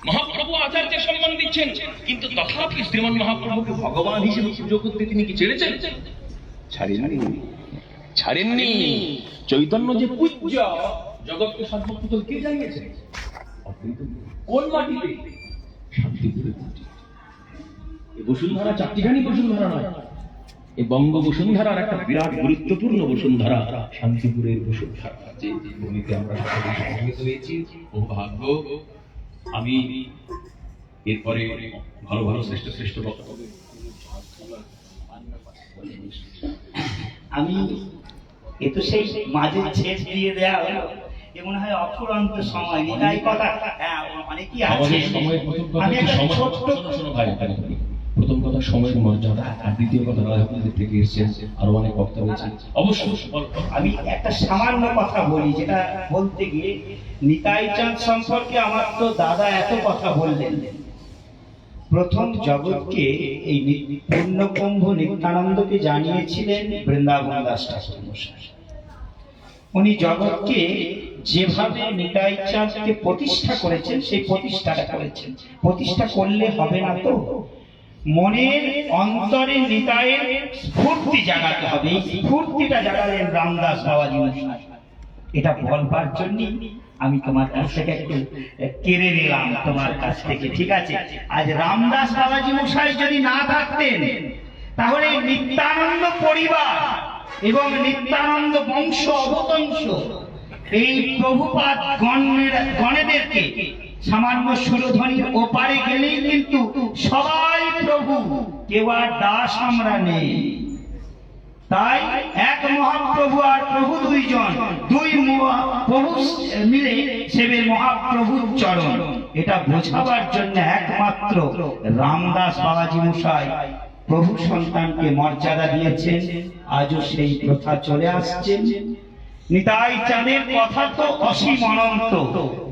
মহাপ্রভু। আচার্যের সম্মান দিচ্ছেন, কিন্তু তথাপি শ্রীমন মহাপ্রভুকে ভগবান হিসেবে পুজো করতে তিনি কি ছেড়েছেন? ছাড়েননি। চৈতন্য যে পূজ্য, জগৎকে সর্বপ্রথম কে জানিয়েছে? কোন মাটিতে? শান্তিপুরের মাটি। এই বসুন্ধরা চারটিখানি বসুন্ধরা নয়, এই বঙ্গ বসুন্ধরার একটা বিরাট গুরুত্বপূর্ণ বসুন্ধরা শান্তিপুরের বসুন্ধরা, যে ভূমিতে আমরা সকলে সমবেত হয়েছি। ও ভাগ্য, আমি এরপরে ভালো ভালো শ্রেষ্ঠ শ্রেষ্ঠ বক্তব্য আমি এ তো সেই মাঝে ছেদ দিয়ে দেওয়া হলো, এ মনে হয় অফুরন্ত সময় নিতাই কথা। হ্যাঁ, অনেকই আছে। আমাদের সময়ের প্রথম কথা আমি কি একটা সময়, ছোট্ট শোনো ভাই, প্রথম কথা সময়ের মর্যাদা, আর দ্বিতীয় কথা রাজনীতি থেকে এসেছেন, আরো অনেক বক্তা রয়েছে, অবশ্যই আমি একটা সামান্য কথা বলি, যেটা বলতে গিয়ে নিতাই চাঁদ সম্পর্কে আমার তো দাদা এত কথা বললেন। প্রথম জগৎকে এই পূর্ণকুম্ভ নিত্যানন্দকে জানিয়েছিলেন বৃন্দাবন দাস ঠাকুর মশাই। উনি জগৎকে যেভাবে নিতাই চাঁদকে প্রতিষ্ঠা করেছেন সেই প্রতিষ্ঠাটা করেছেন। প্রতিষ্ঠা করলে হবে না তো, মনের অন্তরে নিতাইয়ের স্ফূর্তি জাগাতে হবে। এই স্ফূর্তিটা জাগালেন রামদাস বাবাজি মশাই। এটা বলবার জন্য আমি তোমার কাছ থেকে একটু কেড়ে নিলাম তোমার কাছ থেকে, ঠিক আছে? আজ রামদাস বাবাজি মশাই যদি না থাকতেন, তাহলে নিত্যানন্দ পরিবার এবং নিত্যানন্দ বংশ অবতংশ এই প্রভুপাদ গণেদেরকে সামান্য সুরধ্বনির ওপারে গেলেই কিন্তু সবাই প্রভু, কেউ আর দাস আমরা নেই। তাই এক মহাপ্রভু আর প্রভু দুইজন, দুই প্রভু মিলে সেবে মহাপ্রভুর চরণ। এটা বোঝাবার জন্য একমাত্র রামদাস বাবাজি মশাই প্রভু সন্তানকে মর্যাদা দিয়েছেন। আজও সেই প্রথা চলে আসছে। নিতাই চাঁদের কথা তো অসীম অনন্ত।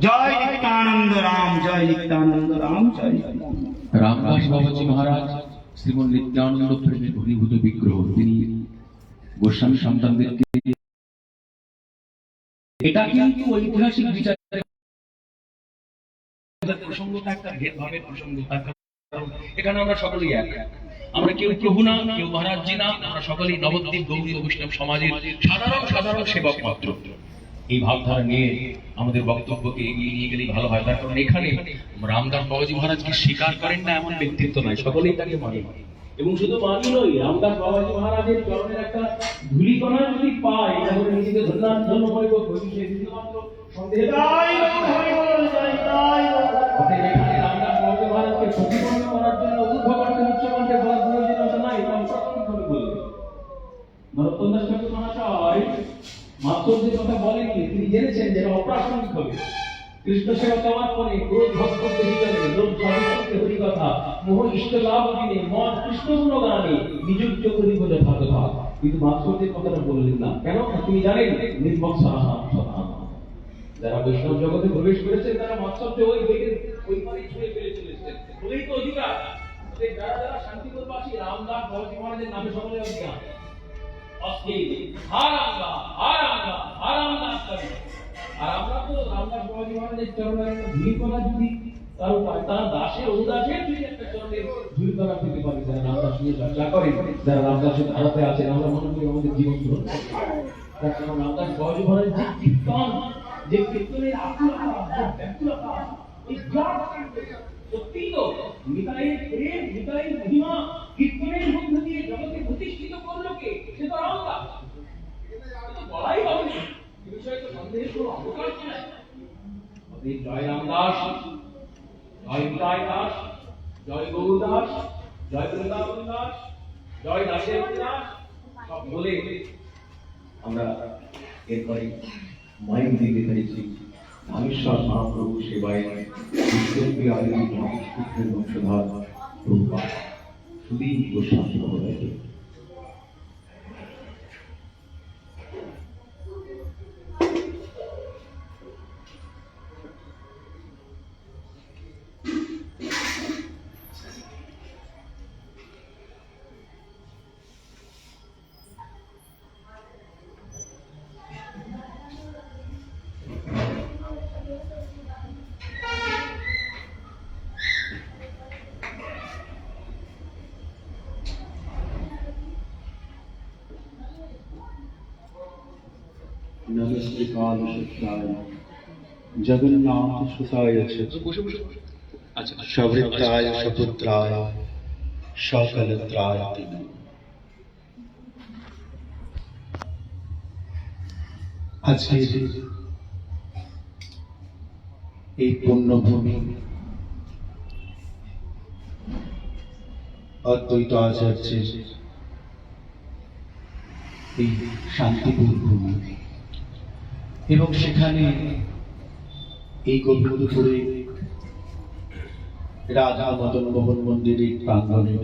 জয় নিত্যানন্দ রাম, জয় নিত্যানন্দ রাম, জয় নিত্যানন্দ। রামদাস বাবাজি মহারাজ শ্রীমন নিত্যানন্দ প্রেমে ঘনীভূত বিগ্রহ। তিনি গোস্বামী সন্তানদেরকে, এটা কিন্তু ঐতিহাসিক বিচারের প্রসঙ্গটা একটা ভেদভাবের প্রসঙ্গ। তার কারণ এখানে আমরা সকলেই এক, আমরা কেউ প্রভু না, কেউ মহারাজজি না, আমরা সকলেই নবদ্বীপ গৌড়ীয় বৈষ্ণব সমাজের সাধারণ সেবক মাত্র। এই ভাবধারা নিয়ে আমাদের বক্তব্যকে এগিয়ে নিয়ে গেলেই ভালো হয়। তার কারণ এখানে রামদাস বাবাজি মহারাজকে স্বীকার করেন না এমন ব্যক্তিত্ব নয়, সকলেই তাকে মানে। এবং শুধু মানি নই, রামদাস বাবাজি মহারাজের চরণের একটা ধূলিকণা যদি পায়, তাহলে নিজেকে ধন্য মনে করবো। শুধুমাত্র সন্দেহ এখানে রামদাস বাবাজি মহারাজকে প্রতিপন্ন করার জন্য উদ্ভবর্তী উচ্চকণ্ঠে বলার প্রয়োজনীয়তা নাই, তা প্রাথমিকভাবে বলবে। নরোত্তম দাস ঠাকুর মহাশয় মাধবদের কথা বলেননি, তিনি জেনেছেন যে অপ্রাসঙ্গিক হবে। কৃষ্ণ সেবা পাওয়ার পরে ক্রোধ ভোগ করতে হিসাবে, লোভ করতে হরি কথা, মোহ ইষ্ট লাভ দিনে, মন কৃষ্ণ গুণগানে নিযুক্ত করিব যথাযথা। কিন্তু মাধবদের কথাটা বললেন না, কেন? তিনি জানেন নির্মৎসরাহাম সদাহাম। যারা বৈষ্ণব জগতে প্রবেশ করেছেন তারা মাধবকে ওই বইয়ের ওই পারে ছুঁয়ে ফেলে চলেছেন বলেই তো অধিকার। যারা যারা শান্তিপুরবাসী রামদাস বাবাজি মহারাজের নামে সকলে অধিকার। আর আমরা তো রামদাস বাবাজি মহারাজের চরণের একটা ধূলিকণা যদি কারো পায়, তার দাসের অনুদাসের যদি একটা চরণের ধূলিকণা পেতে পারি, যারা রামদাস নিয়ে চর্চা করেন, যারা রামদাসের ধারাতে আছেন, আমরা মনে করি আমাদের জীবন গ্রহণ করতে পারি। তার কারণ রামদাস বাবাজি মহারাজ যে কীর্তন, যে কীর্তনের আকুলতা, ব্যাকুলতা, এই সত্যি তো নিতাইয়ের প্রেম, নিতাইয়ের মহিমা কীর্তনের মধ্যে দিয়ে জগতে প্রতিষ্ঠিত করলো কে? সে তো রামদাস। বলাই হবে, এ বিষয়ে তো সন্দেহের কোনো অবকাশ নাই। জয় রামদাস, জয় নিতাই দাস, জয় গৌর দাস, জয় বৃন্দাবন দাস, জয় দাসের দাস, সব বলে আমরা এরপরে মাইক দিতে চাইছি ধামেশ্বর মহাপ্রভু সেবায় বিশ্বপ্রিয় আদির মহাপুত্রের বংশধর প্রভুপাদ সুদীপ গোস্বামী মহোদয়কে। नमस्ते काल शुक्राय जगन्नाथ सुताय सवृत्ताय सपुत्राय सकलत्राय আজকে এই পুণ্যভূমি অদ্বৈত আচার্যের এই শান্তিপুর ভূমি, এবং সেখানে এই গভীর দুপুরে রাধা মদন মোহন মন্দিরের প্রাঙ্গণে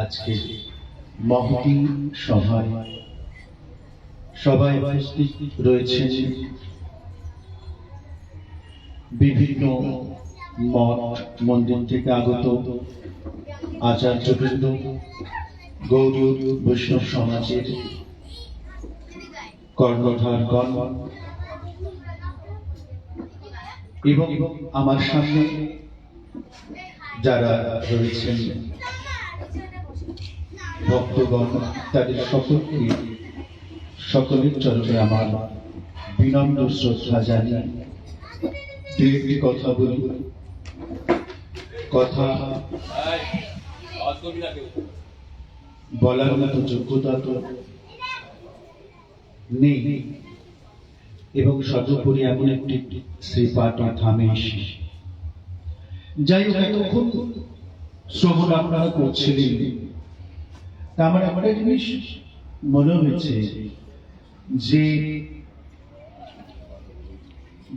আজকে মহতী সবাই উপস্থিত রয়েছেন বিভিন্ন মঠ মন্দির থেকে আগত আচার্যবৃন্দ, গৌড়ীয় বৈষ্ণব সমাজের কর্ণধারগণ, এবং আমার সামনে যারা রয়েছেন ভক্তগণ, তাদের সকলের চরণে আমার বিনম্র শ্রদ্ধা জানিয়ে দু একটি কথা বলি। কথা বলার মতো যোগ্যতা তো নেই, এবং সর্বোপরি এমন একটি শ্রীপাঠ থামে এসে, যাই হোক এতক্ষণ শ্রবণ আপনারা করছিলেন, তা আমার একটা জিনিস মনে হয়েছে যে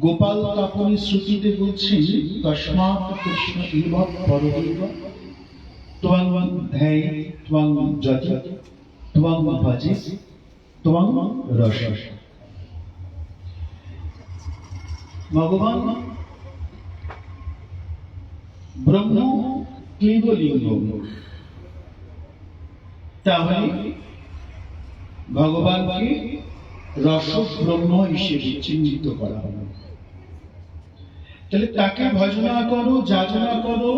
গোপাল তাপনী শ্রুতিতে বলছেন তস্মাৎ কৃষ্ণ ইব পরদৈব ত্বং ধ্যায় ত্বং যতি ত্বং ভজে ত্বং রস। ভগবান ব্রহ্ম ক্লীবলিঙ্গ, তাহলে ভগবানকে রস ব্রহ্ম হিসেবে চিহ্নিত করা হবে। তাহলে তাকে ভজনা করো, যাচনা করো,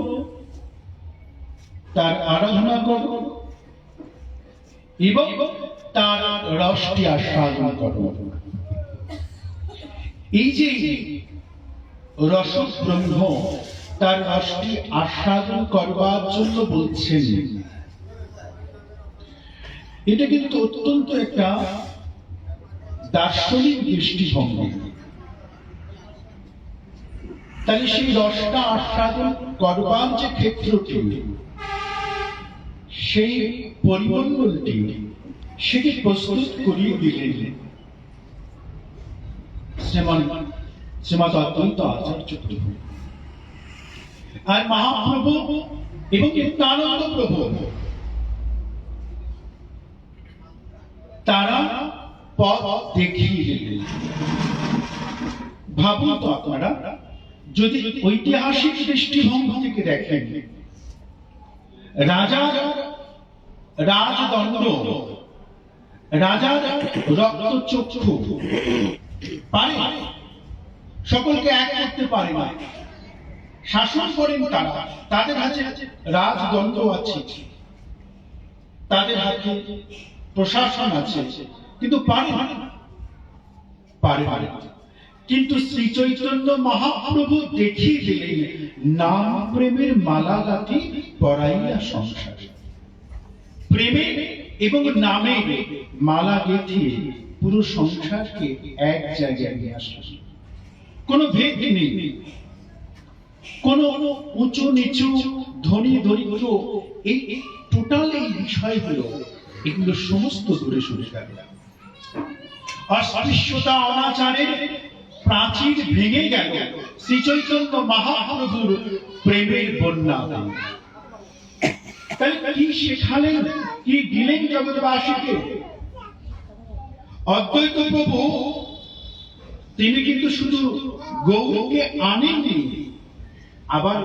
তার আরাধনা করো এবং তার রসটি আস্বাদন করো। এই যে রস ব্রহ্ম, তার রসটি আস্বাদন করবার জন্য বলছেন, এটা কিন্তু অত্যন্ত একটা দার্শনিক দৃষ্টিভঙ্গি। তাহলে সেই রসটা আস্বাদন করবার যে ক্ষেত্রটি, সেই পরিমণ্ডলটি, সেটি প্রস্তুত করিয়ে দিলেন শ্রীমৎ অদ্বৈত আচার্য প্রভু। আর মহাপ্রভু এবং নিত্যানন্দ প্রভু তারা পথ দেখিয়ে দিলেন। ভাবুন তো আপনারা, যদি ঐতিহাসিক দৃষ্টিভঙ্গি থেকে দেখেন, রাজার রাজদণ্ড, রাজার রক্তচক্ষু পারে, সকলকে এক করতে পারে না, শাসন করেন তারা, তাদের হাতে রাজদণ্ড আছে, তাদের হাতে প্রশাসন আছে, কিন্তু পারে কিন্তু শ্রী চৈতন্য মহাপ্রভু দেখিয়ে দিলেন নাম প্রেমের মালা গাঁথি পরাইয়া সংসার। প্রেমে এবং নামে মালা গেঁথিয়ে পুরো সংসারকে এক জায়গায় নিয়ে আসা। কোনো ভেদ নেই, কোনো উঁচু নিচু, ধনী দরিদ্র, এই টোটাল এই বিষয়গুলো, এগুলো সমস্ত দূরে সরে গেল। অস্পৃশ্যতা অনাচারের প্রাচীর ভেঙে গেল শ্রী চৈতন্য মহাপ্রভুর প্রেমের বন্যা। তাহলে কি শেখালেন, কি দিলেন জগৎবাসীকে? অদ্বৈত প্রভু তিনি কিন্তু শুধু গৌরকে আনেননি, আবার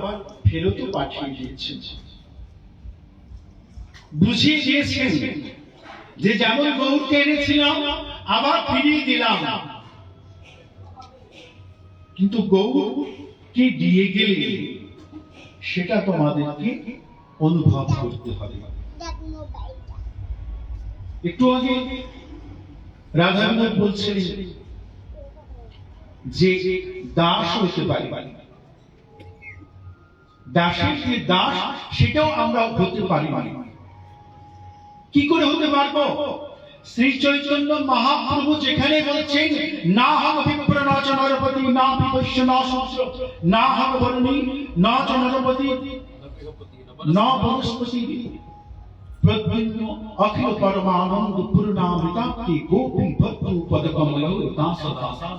ফেরত পাঠিয়ে দিয়েছেন, বুঝিয়ে দিয়েছেন যে যেমন গৌরকে এনেছিলাম আবার ফিরিয়ে দিলাম। কিন্তু গৌর কি দিয়ে গেলে সেটা তোমাদেরকে অনুভব করতে হবে। একটু আগে রাধারমণ বলছিলেন যে দাস হতে পারি, দাসের যে দাস সেটাও আমরা হতে পারি। কি করে হতে পারবো? শ্রী চৈতন্য মহাপ্রভু যেখানে বলছেন না হম বিপ্র ন চ নরপতি না বিবৈশ্য ন শূদ্র না হম বর্ণী ন চ নরপতি ন বনস্পতি, প্রদ্যুম্ন অখিল পরমানন্দ পূর্ণামৃতাপ্তি গোপী ভক্ত পদকমল দাস দাসা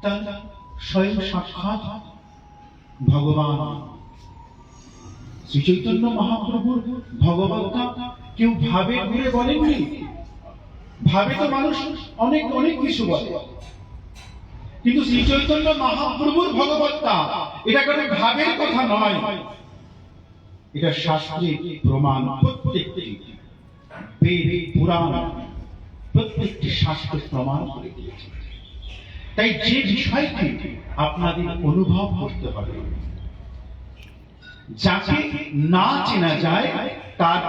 তার স্বয়ং সাক্ষাৎ ভগবান শ্রী চৈতন্য মহাপ্রভুর ভগবত্তা কেউ ভাবে ঘুরে বলেননি। ভাবে তো মানুষ অনেক অনেক কিছু বলে, কিন্তু শ্রী চৈতন্য মহাপ্রভুর ভগবত্তা এটা কোনো ভাবের কথা নয়, এটা শাস্ত্রে প্রমাণ। প্রত্যেকটি বেদ পুরাণ প্রত্যেকটি শাস্ত্র প্রমাণ করে দিয়েছে। তাই যে বিষয়টি আপনাদের অনুভব করতে হবে, যাকে না চেনা যায় তার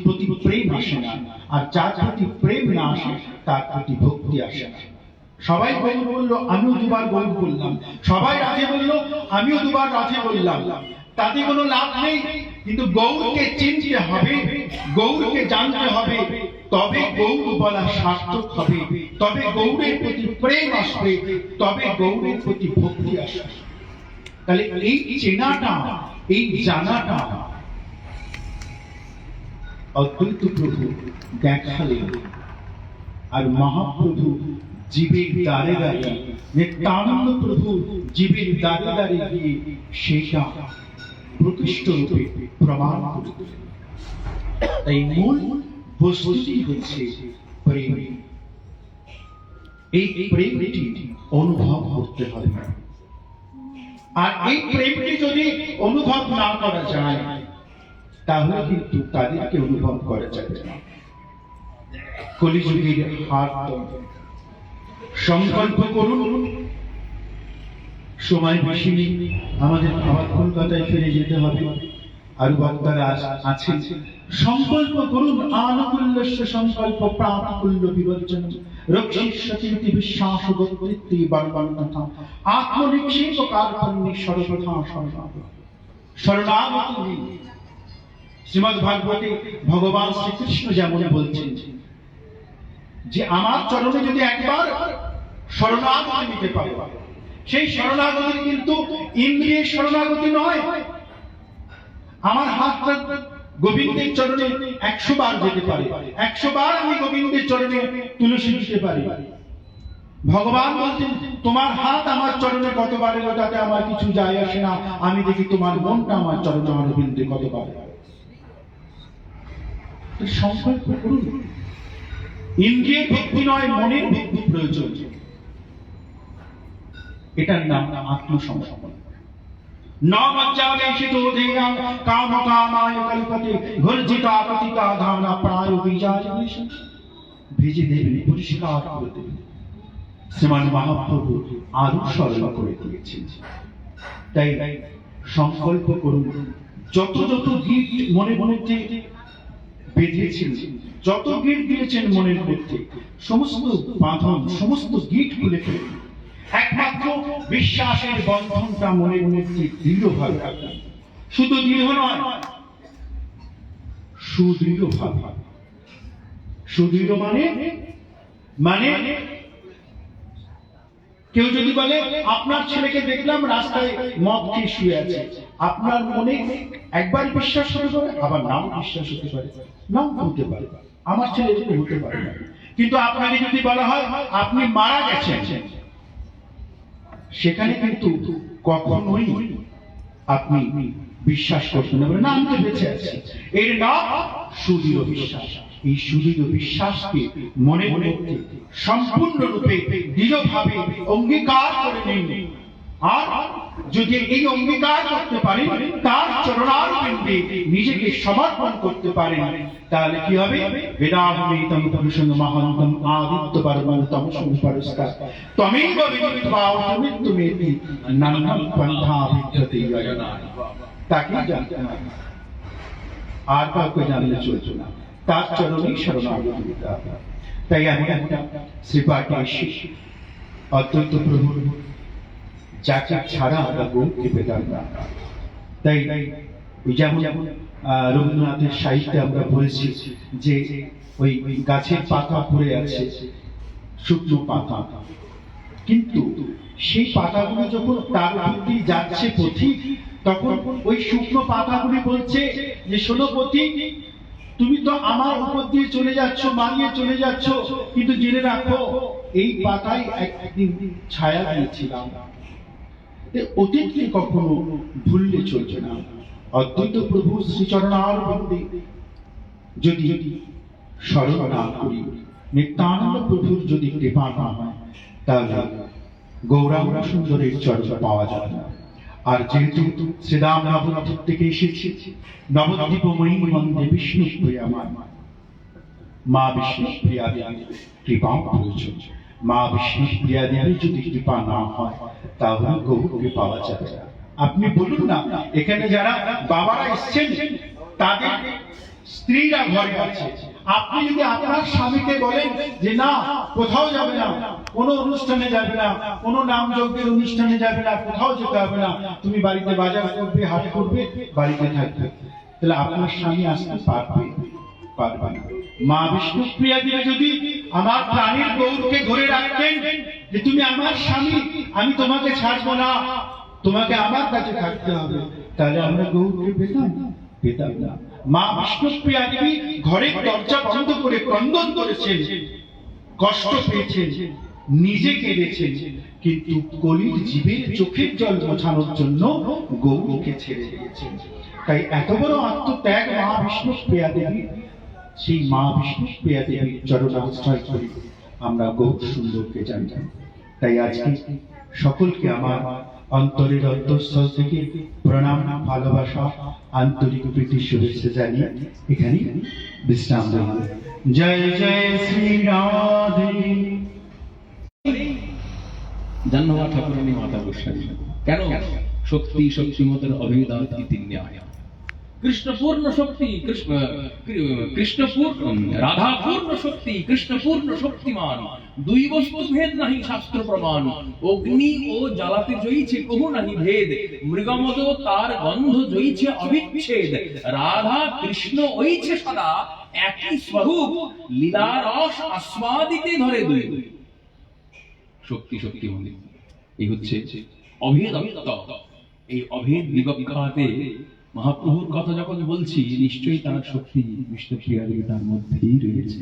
প্রতি প্রেম আসে না, আর যার প্রতি প্রেম না আসে তার প্রতি ভক্তি আসে না। সবাই গৌর বলল, আমিও দুবার গৌর বললাম। সবাই রাধে বলল, আমিও দুবার রাধে বললাম। তাতে কোনো লাভ নেই। কিন্তু গৌরকে চিনতে হবে, গৌরকে জানতে হবে, তবে গৌর বলা সার্থক হবে, তবে গৌরের প্রতি প্রেম আসবে, তবে গৌরের প্রতি ভক্তি আসবে। তাহলে এই চেনাটা, এই জানাটা অদ্বৈত প্রভু দেখালেন। আর মহাপ্রভু জীবের দ্বারে দ্বারে, নিত্যানন্দ প্রভু জীবের দ্বারে দ্বারে গিয়ে সেটা প্রকৃষ্ট রূপে প্রমাণ করে দিলেন। তাই মূল বস্তুটি হচ্ছে প্রেম। এই প্রেমটি অনুভব করতে হবে, আর এই প্রেমটি যদি অনুভব না করা যায় তাহলে কিন্তু তাদেরকে অনুভব করা যাবে না। কলিযুগের হার সংকল্প করুন। সময় বেশি নেই, আমাদের আবার কলকাতায় ফিরে যেতে হবে। আর বক্তারা আছেন। সংকল্প করুন, আনুকূল্যস্য সংকল্প প্রাণকুল্য বিবর্জন রক্ষিষ্যতি বিশ্বাস গোত্রিত্তি বর্বণতা আত্মনিক্ষেপ কার্পণ্যে সর্বথা শরণাগতি। শ্রীমদ্ ভাগবতে ভগবান শ্রীকৃষ্ণ যেমন বলছেন যে আমার চরণে যদি একবার শরণাগতি নিতে পারে, সেই শরণাগতি কিন্তু ইন্দ্রিয়ের শরণাগতি নয়। আমার হাতটা গোবিন্দের চরণে 100 বার যেতে পারে, 100 বার আমি গোবিন্দের চরণে তুলসী দিতে পারি। ভগবান বলছেন তোমার হাত আমার চরণে কতবার এলো তাতে আমার কিছু যায় আসে না, আমি দেখি তোমার মনটা আমার চরণে অরবিন্দে কতবার। সংকল্প করুন, ইন্দ্রিয়ের ভক্তি নয়, মনের ভক্তি প্রয়োজন। এটার নাম আত্মসমর্পণ। ভেজে দেবেন, পরিষ্কার করে দেবেন। শ্রীমান মহাপ্রভু আরো সরল করে দিয়েছেন। তাই সংকল্প করুন, যত যত গীত মনের মধ্যে বেঁধেছেন, যত গীত দিয়েছেন মনের মধ্যে, সমস্ত বাঁধন, সমস্ত গীত খুলে ফেলুন। একমাত্র বিশ্বাসের বন্ধনটা মনের মধ্যে দৃঢ়ভাবে রাখুন। শুধু দৃঢ় নয়, সুদৃঢ় ভাবে। সুদৃঢ় মানে কেউ যদি বলে আপনার ছেলেকে দেখলাম রাস্তায় মদ খেয়ে শুয়ে আছে, আপনার মনে একবার বিশ্বাস হতে পারে, আবার নাও বিশ্বাস হতে পারে, নাও হতে পারে, আমার ছেলে যদি হতে পারে না। কিন্তু আপনাকে যদি বলা হয় আপনি মারা গেছেন, সেখানে কিন্তু কখনোই আপনি বিশ্বাস করবেন না, আমি তো বেঁচে আছি। এর নাম সুদৃঢ় বিশ্বাস। এই সুদৃঢ় বিশ্বাসকে মনে মনে সম্পূর্ণরূপে দৃঢ়ভাবে অঙ্গীকার করে নিন। আর যদি এই অঙ্গীকার করতে পারেন, তার চরণারবিন্দে নিজেকে সমর্পণ করতে পারেন, তাহলে কি হবে? বেদাহমিতম পুরুষং মহান্তম আদিত্য পরমং তমসং পরস্কার ত্বমেব বিদিত্বা অমৃত্যুমেতি নান্যং পন্থা বিদ্যতে ইয়না। তাকে জানতে হবে, আর কাউকে জানলে চলছে না, তার চরণেই শরণাগতি দিতে হবে। তাই আমি একটা শ্রীপাঠে এসে অদ্বৈত প্রভুর যাকে ছাড়া আমরা গৌরকে পেতাম না। তাই যেমন রবীন্দ্রনাথের সাহিত্যে আমরা বলেছি যে ওই গাছের পাতা পড়ে আছে, শুকনো পাতা, কিন্তু সেই পাতাগুলো যখন তার উপর দিয়ে যাচ্ছে পথিক, তখন ওই শুকনো পাতাগুলি বলছে যে শোনো পথিক, তুমি তো আমার উপর দিয়ে চলে যাচ্ছ, মারিয়ে চলে যাচ্ছ, কিন্তু জেনে রাখো এই পাতায় একদিন ছায়া দিয়েছিলাম। অতীতকে কখনো ভুললে চলবে না। অদ্বৈত প্রভু শ্রীচরণার বন্দে যদি স্মরণ না করি, নিত্যানন্দ প্রভুর যদি কৃপা না হয়, তাহলে গৌরাঙ্গ সুন্দরের চর্চা পাওয়া যাবে না। আর যেহেতু শ্রীরাম নবদ্বীপ থেকে এসেছি, নবদ্বীপময়ী মন্দে বিষ্ণু প্রিয়া মা বিষ্ণু প্রিয়া দেবীর কৃপা প্রয়োজন। মা বিষ্ণু প্রিয়া দেবীর যদি কৃপা না হয়, তাহলে গৌরকে পাওয়া যাবে না। আপনি বলুন না, এখানে যারা বাবারা এসছেন তাদের স্ত্রীরা ঘরে আছে, আপনি যদি আপনার স্বামীকে বলেন যে না কোথাও যাবে না, কোনো অনুষ্ঠানে যাবে না, কোনো নাম যজ্ঞের অনুষ্ঠানে যাবে না, কোথাও যেতে হবে না, তুমি বাড়িতে বাজার করবে, হাট করবে, বাড়িতে থাকবে, তাহলে আপনার স্বামী আসতে পারবে না। মা বিষ্ণু প্রিয়া দেবী যদি আমার প্রাণীর গৌরকে ধরে রাখতেন যে তুমি আমার স্বামী, আমি তোমাকে ছাড়বো না, তোমাকে আমার কাছে থাকতে হবে, তাহলে আমরা গৌরকে পেতাম না। মা বিষ্ণু প্রিয়া দেবী ঘরের দরজা বন্ধ করে ক্রন্দন করেছেন, কষ্ট পেয়েছেন, নিজে কেঁদেছেন, কিন্তু কলির জীবের চোখের জল মোছানোর জন্য গৌরকে ছেড়ে দিয়েছেন। তাই এত বড় আত্মত্যাগ মা বিষ্ণু প্রিয়া দেবী, সেই মা বিষ্ণু প্রিয়া দেবীর চরণাশ্রয় করি আমরা গৌর সুন্দরকে জানি। তাই আজকে সকলকে আমার অন্তরের অন্তঃস্থল থেকে প্রণাম, ভালোবাসা, আন্তরিক প্রীতি, শুভেচ্ছা জানিয়ে এখানে বিশ্রাম দেব। জয় জয় শ্রী রাধে। জাহ্নবী ঠাকুরানী মাতা গোস্বামী কেন শক্তি শক্তিমতের অভিধান ইতি ন্যায়। কৃষ্ণ পূর্ণ শক্তি, কৃষ্ণ রাধা পূর্ণ শক্তি, কৃষ্ণ পূর্ণ শক্তিমান, দুই বস্তু ভেদ নাহি শাস্ত্র প্রমাণ। অগ্নি ও জ্বালাতে জয়ীছে কহু নাহি ভেদ, মৃগমদ তার গন্ধ জয়ীছে অবিচ্ছেদ। রাধা কৃষ্ণ ওইছে সদা একই স্বরূপ, লীলা রস আস্বাদিতে ধরে দুই। শক্তি শক্তি মনে এই হচ্ছে অভেদ অমিত্ব। এই অভেদ বিবক্ষাতে মহাপ্রভুর কথা যখন বলছি, নিশ্চয়ই তার শক্তি বিষ্ণুপ্রিয়া দেবী তার মধ্যেই রয়েছে।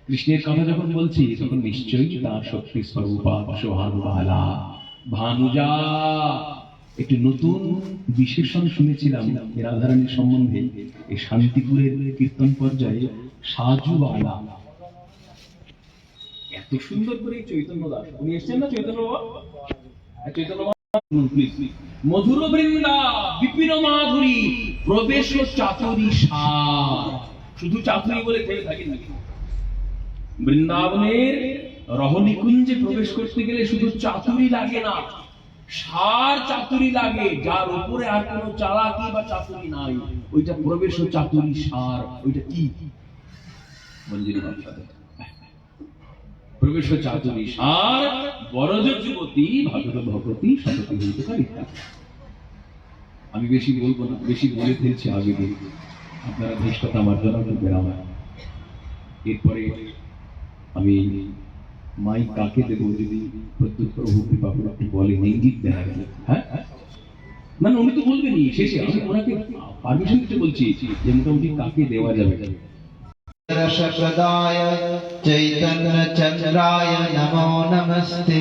কৃষ্ণের কথা যখন বলছি, তখন নিশ্চয়ই তার শক্তি স্বরূপা ভানুবালা ভানুজা। একটি নতুন বিশেষণ শুনেছিলাম রাধারানীর সম্বন্ধে এই শান্তিপুরের কীর্তন পর্যায়ে, সাজুবালা। এত সুন্দর করে চৈতন্য দাস উনি এসছেন না, চৈতন্য বাবা, চৈতন্য মধুর বৃন্দা বিপিন মাধুরী প্রবেশ চাতুরী সার। শুধু চাতুরী বলে খেলে থাকি নাকি? বৃন্দাবনের রহনিকুঞ্জে প্রবেশ করতে গেলে শুধু চাতুরী লাগে না, সার চাতুরী লাগে, যার উপরে আর কোনো চালাকি বা চাতুরী নাই, ওইটা প্রবেশ চাতুরী সার। ওইটা কি মন্দির প্রবেশ চাতুরী সার, বরজ যুবতী ভাগবত ভগবতী সততী হইতে পারি। আমি বেশি বলবো না, বেশি বলে ফেলছি আগে, আপনারা ধৃষ্টতা মার্জনা করবেন আমার। এরপরে আমি মাইক কাকে দেবো যদি প্রত্যুত প্রভু কৃপা করে একটু বলেন, ইঙ্গিত দেখা গেল। হ্যাঁ না, উনি তো বলবেনই শেষে, আমি ওনাকে পারমিশন দিতে বলছি যে মোটামুটি কাকে দেওয়া যাবে। रसप्रदाय चैतन्य चंद्राय नमो नमस्ते।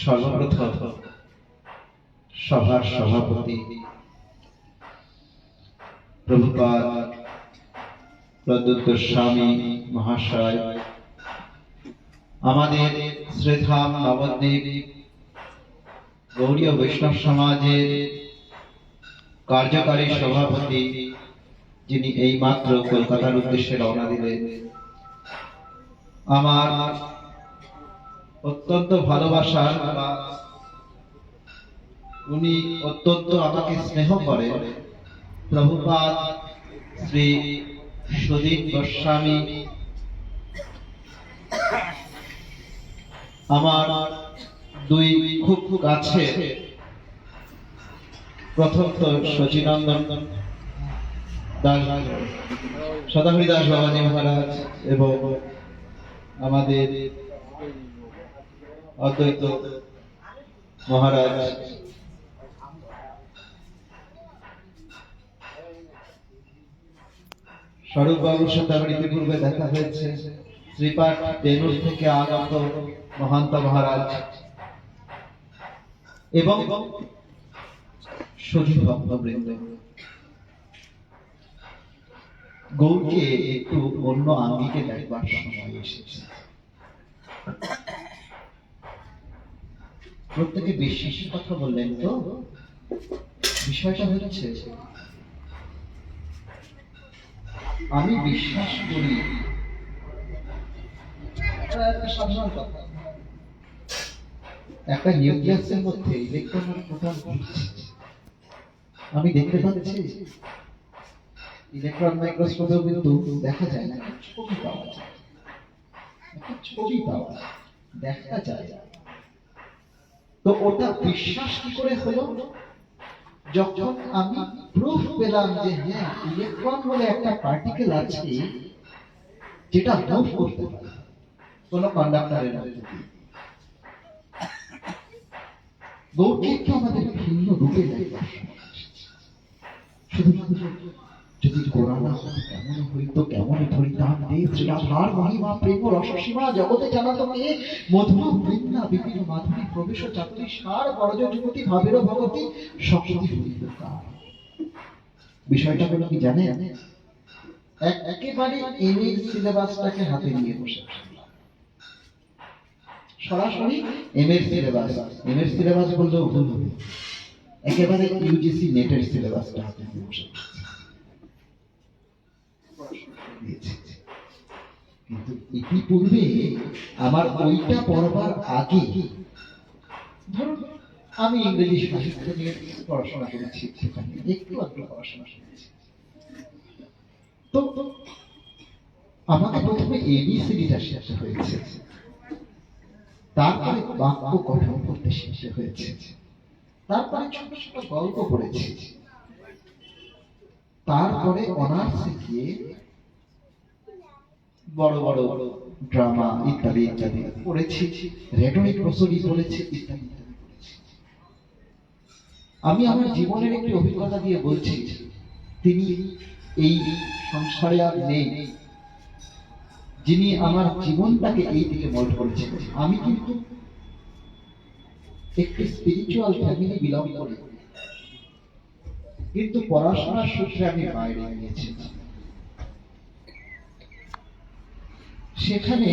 सर्वप्रथम सभार सभापति प्रभुपाद प्रद्युत गोस्वामी महाशय, आमादेर श्रीधाम नवद्वीप गौड़ीय वैष्णव समाजेर कार्यकारी सभापति, যিনি এই মাত্র কলকাতার উদ্দেশ্যে রওনা দিলেন, আমার অত্যন্ত ভালোবাসার, উনি অত্যন্ত আমাকে স্নেহ করেন, প্রভুপাদ শ্রী সুদীপ গোস্বামী আমার দুই খুব কাছে। প্রথম তো শচীনন্দন দাস, সদাহরি দাস বাবাজি মহারাজ এবং আমাদের অদ্বৈত মহারাজ স্বরূপবাবুর সাথে আমার ইতিপূর্বে দেখা হয়েছে। শ্রীপাঠ বেলুর থেকে আগত মহান্ত মহারাজ এবং সজীব ভক্তবৃন্দ, গৌরকে একটু অন্য আঙ্গিকে দেখবার সময় এসেছে। প্রত্যেকে বিশ্বাসের কথা বললেন তো, বিষয়টা হচ্ছে আমি বিশ্বাস করি, একটা সাধারণ কথা, একটা নিউক্লিয়াসের মধ্যে ইলেকট্রন আর প্রোটন ঘুরছে, আমি দেখতে পাচ্ছি। ইলেকট্রন মাইক্রোস্কোপেও কিন্তু দেখা যায় না, ছবি পাওয়া যায়, একটা ছবি পাওয়া যায়, দেখা যায়। তো ওটা বিশ্বাস কি করে হলো? যখন আমি প্রুফ পেলাম যে হ্যাঁ, ইলেকট্রন বলে একটা পার্টিকেল আছে যেটা মুভ করতে পারে কোনো কন্ডাক্টরের মধ্যে দিয়ে। গৌরকে একটু আমাদের ভিন্ন রূপে দেখবার শুধুমাত্র যদি গোড়া না হতো কেমন হইতো, কেমন ধরিতাম দেব শ্রীরাধার মহিমা প্রেম রসসীমা জগতে জানাতকে মধুর বৃন্দা বিপিন মাধুরী প্রবেশ চাতুরী সার বরজ যুবতী ভাবের ভগবতী সকলই হইল কার। বিষয়টা হলো কি জানেন, একেবারে এমএ সিলেবাসটাকে হাতে নিয়ে বসে সরাসরি এমএ সিলেবাস বললেও ভুল হবে, একেবারে ইউজিসি নেটের সিলেবাসটা হাতে নিয়ে বসে কিন্তু ইতিপূর্বে আমার ওইটা পড়বার আগে, ধরুন আমি ইংরেজি সাহিত্য নিয়ে পড়াশোনা করেছি, একটু পড়াশোনা করেছি, তো আমাকে প্রথমে এবিসিডিটা শিখতে হয়েছে, তারপরে বাক্য গঠন করতে শিখতে হয়েছে, তারপরে ছোট ছোট গল্প পড়েছি, তারপরে অনার্সে গিয়ে বড় বড় ড্রামা ইত্যাদি ইত্যাদি পড়েছি, রেটরিক প্রসঙ্গই পড়েছি, ইত্যাদি ইত্যাদি পড়েছি। আমি আমার জীবনের একটি অভিজ্ঞতা দিয়ে বলছি, তিনি এই সংসারে আর নেই, যিনি আমার জীবনটাকে এই দিকে মোল্ড করেছেন। আমি কিন্তু একটি স্পিরিচুয়াল ফ্যামিলি বিলং করি, কিন্তু পড়াশোনার সূত্রে আমি বাইরে গিয়েছি। সেখানে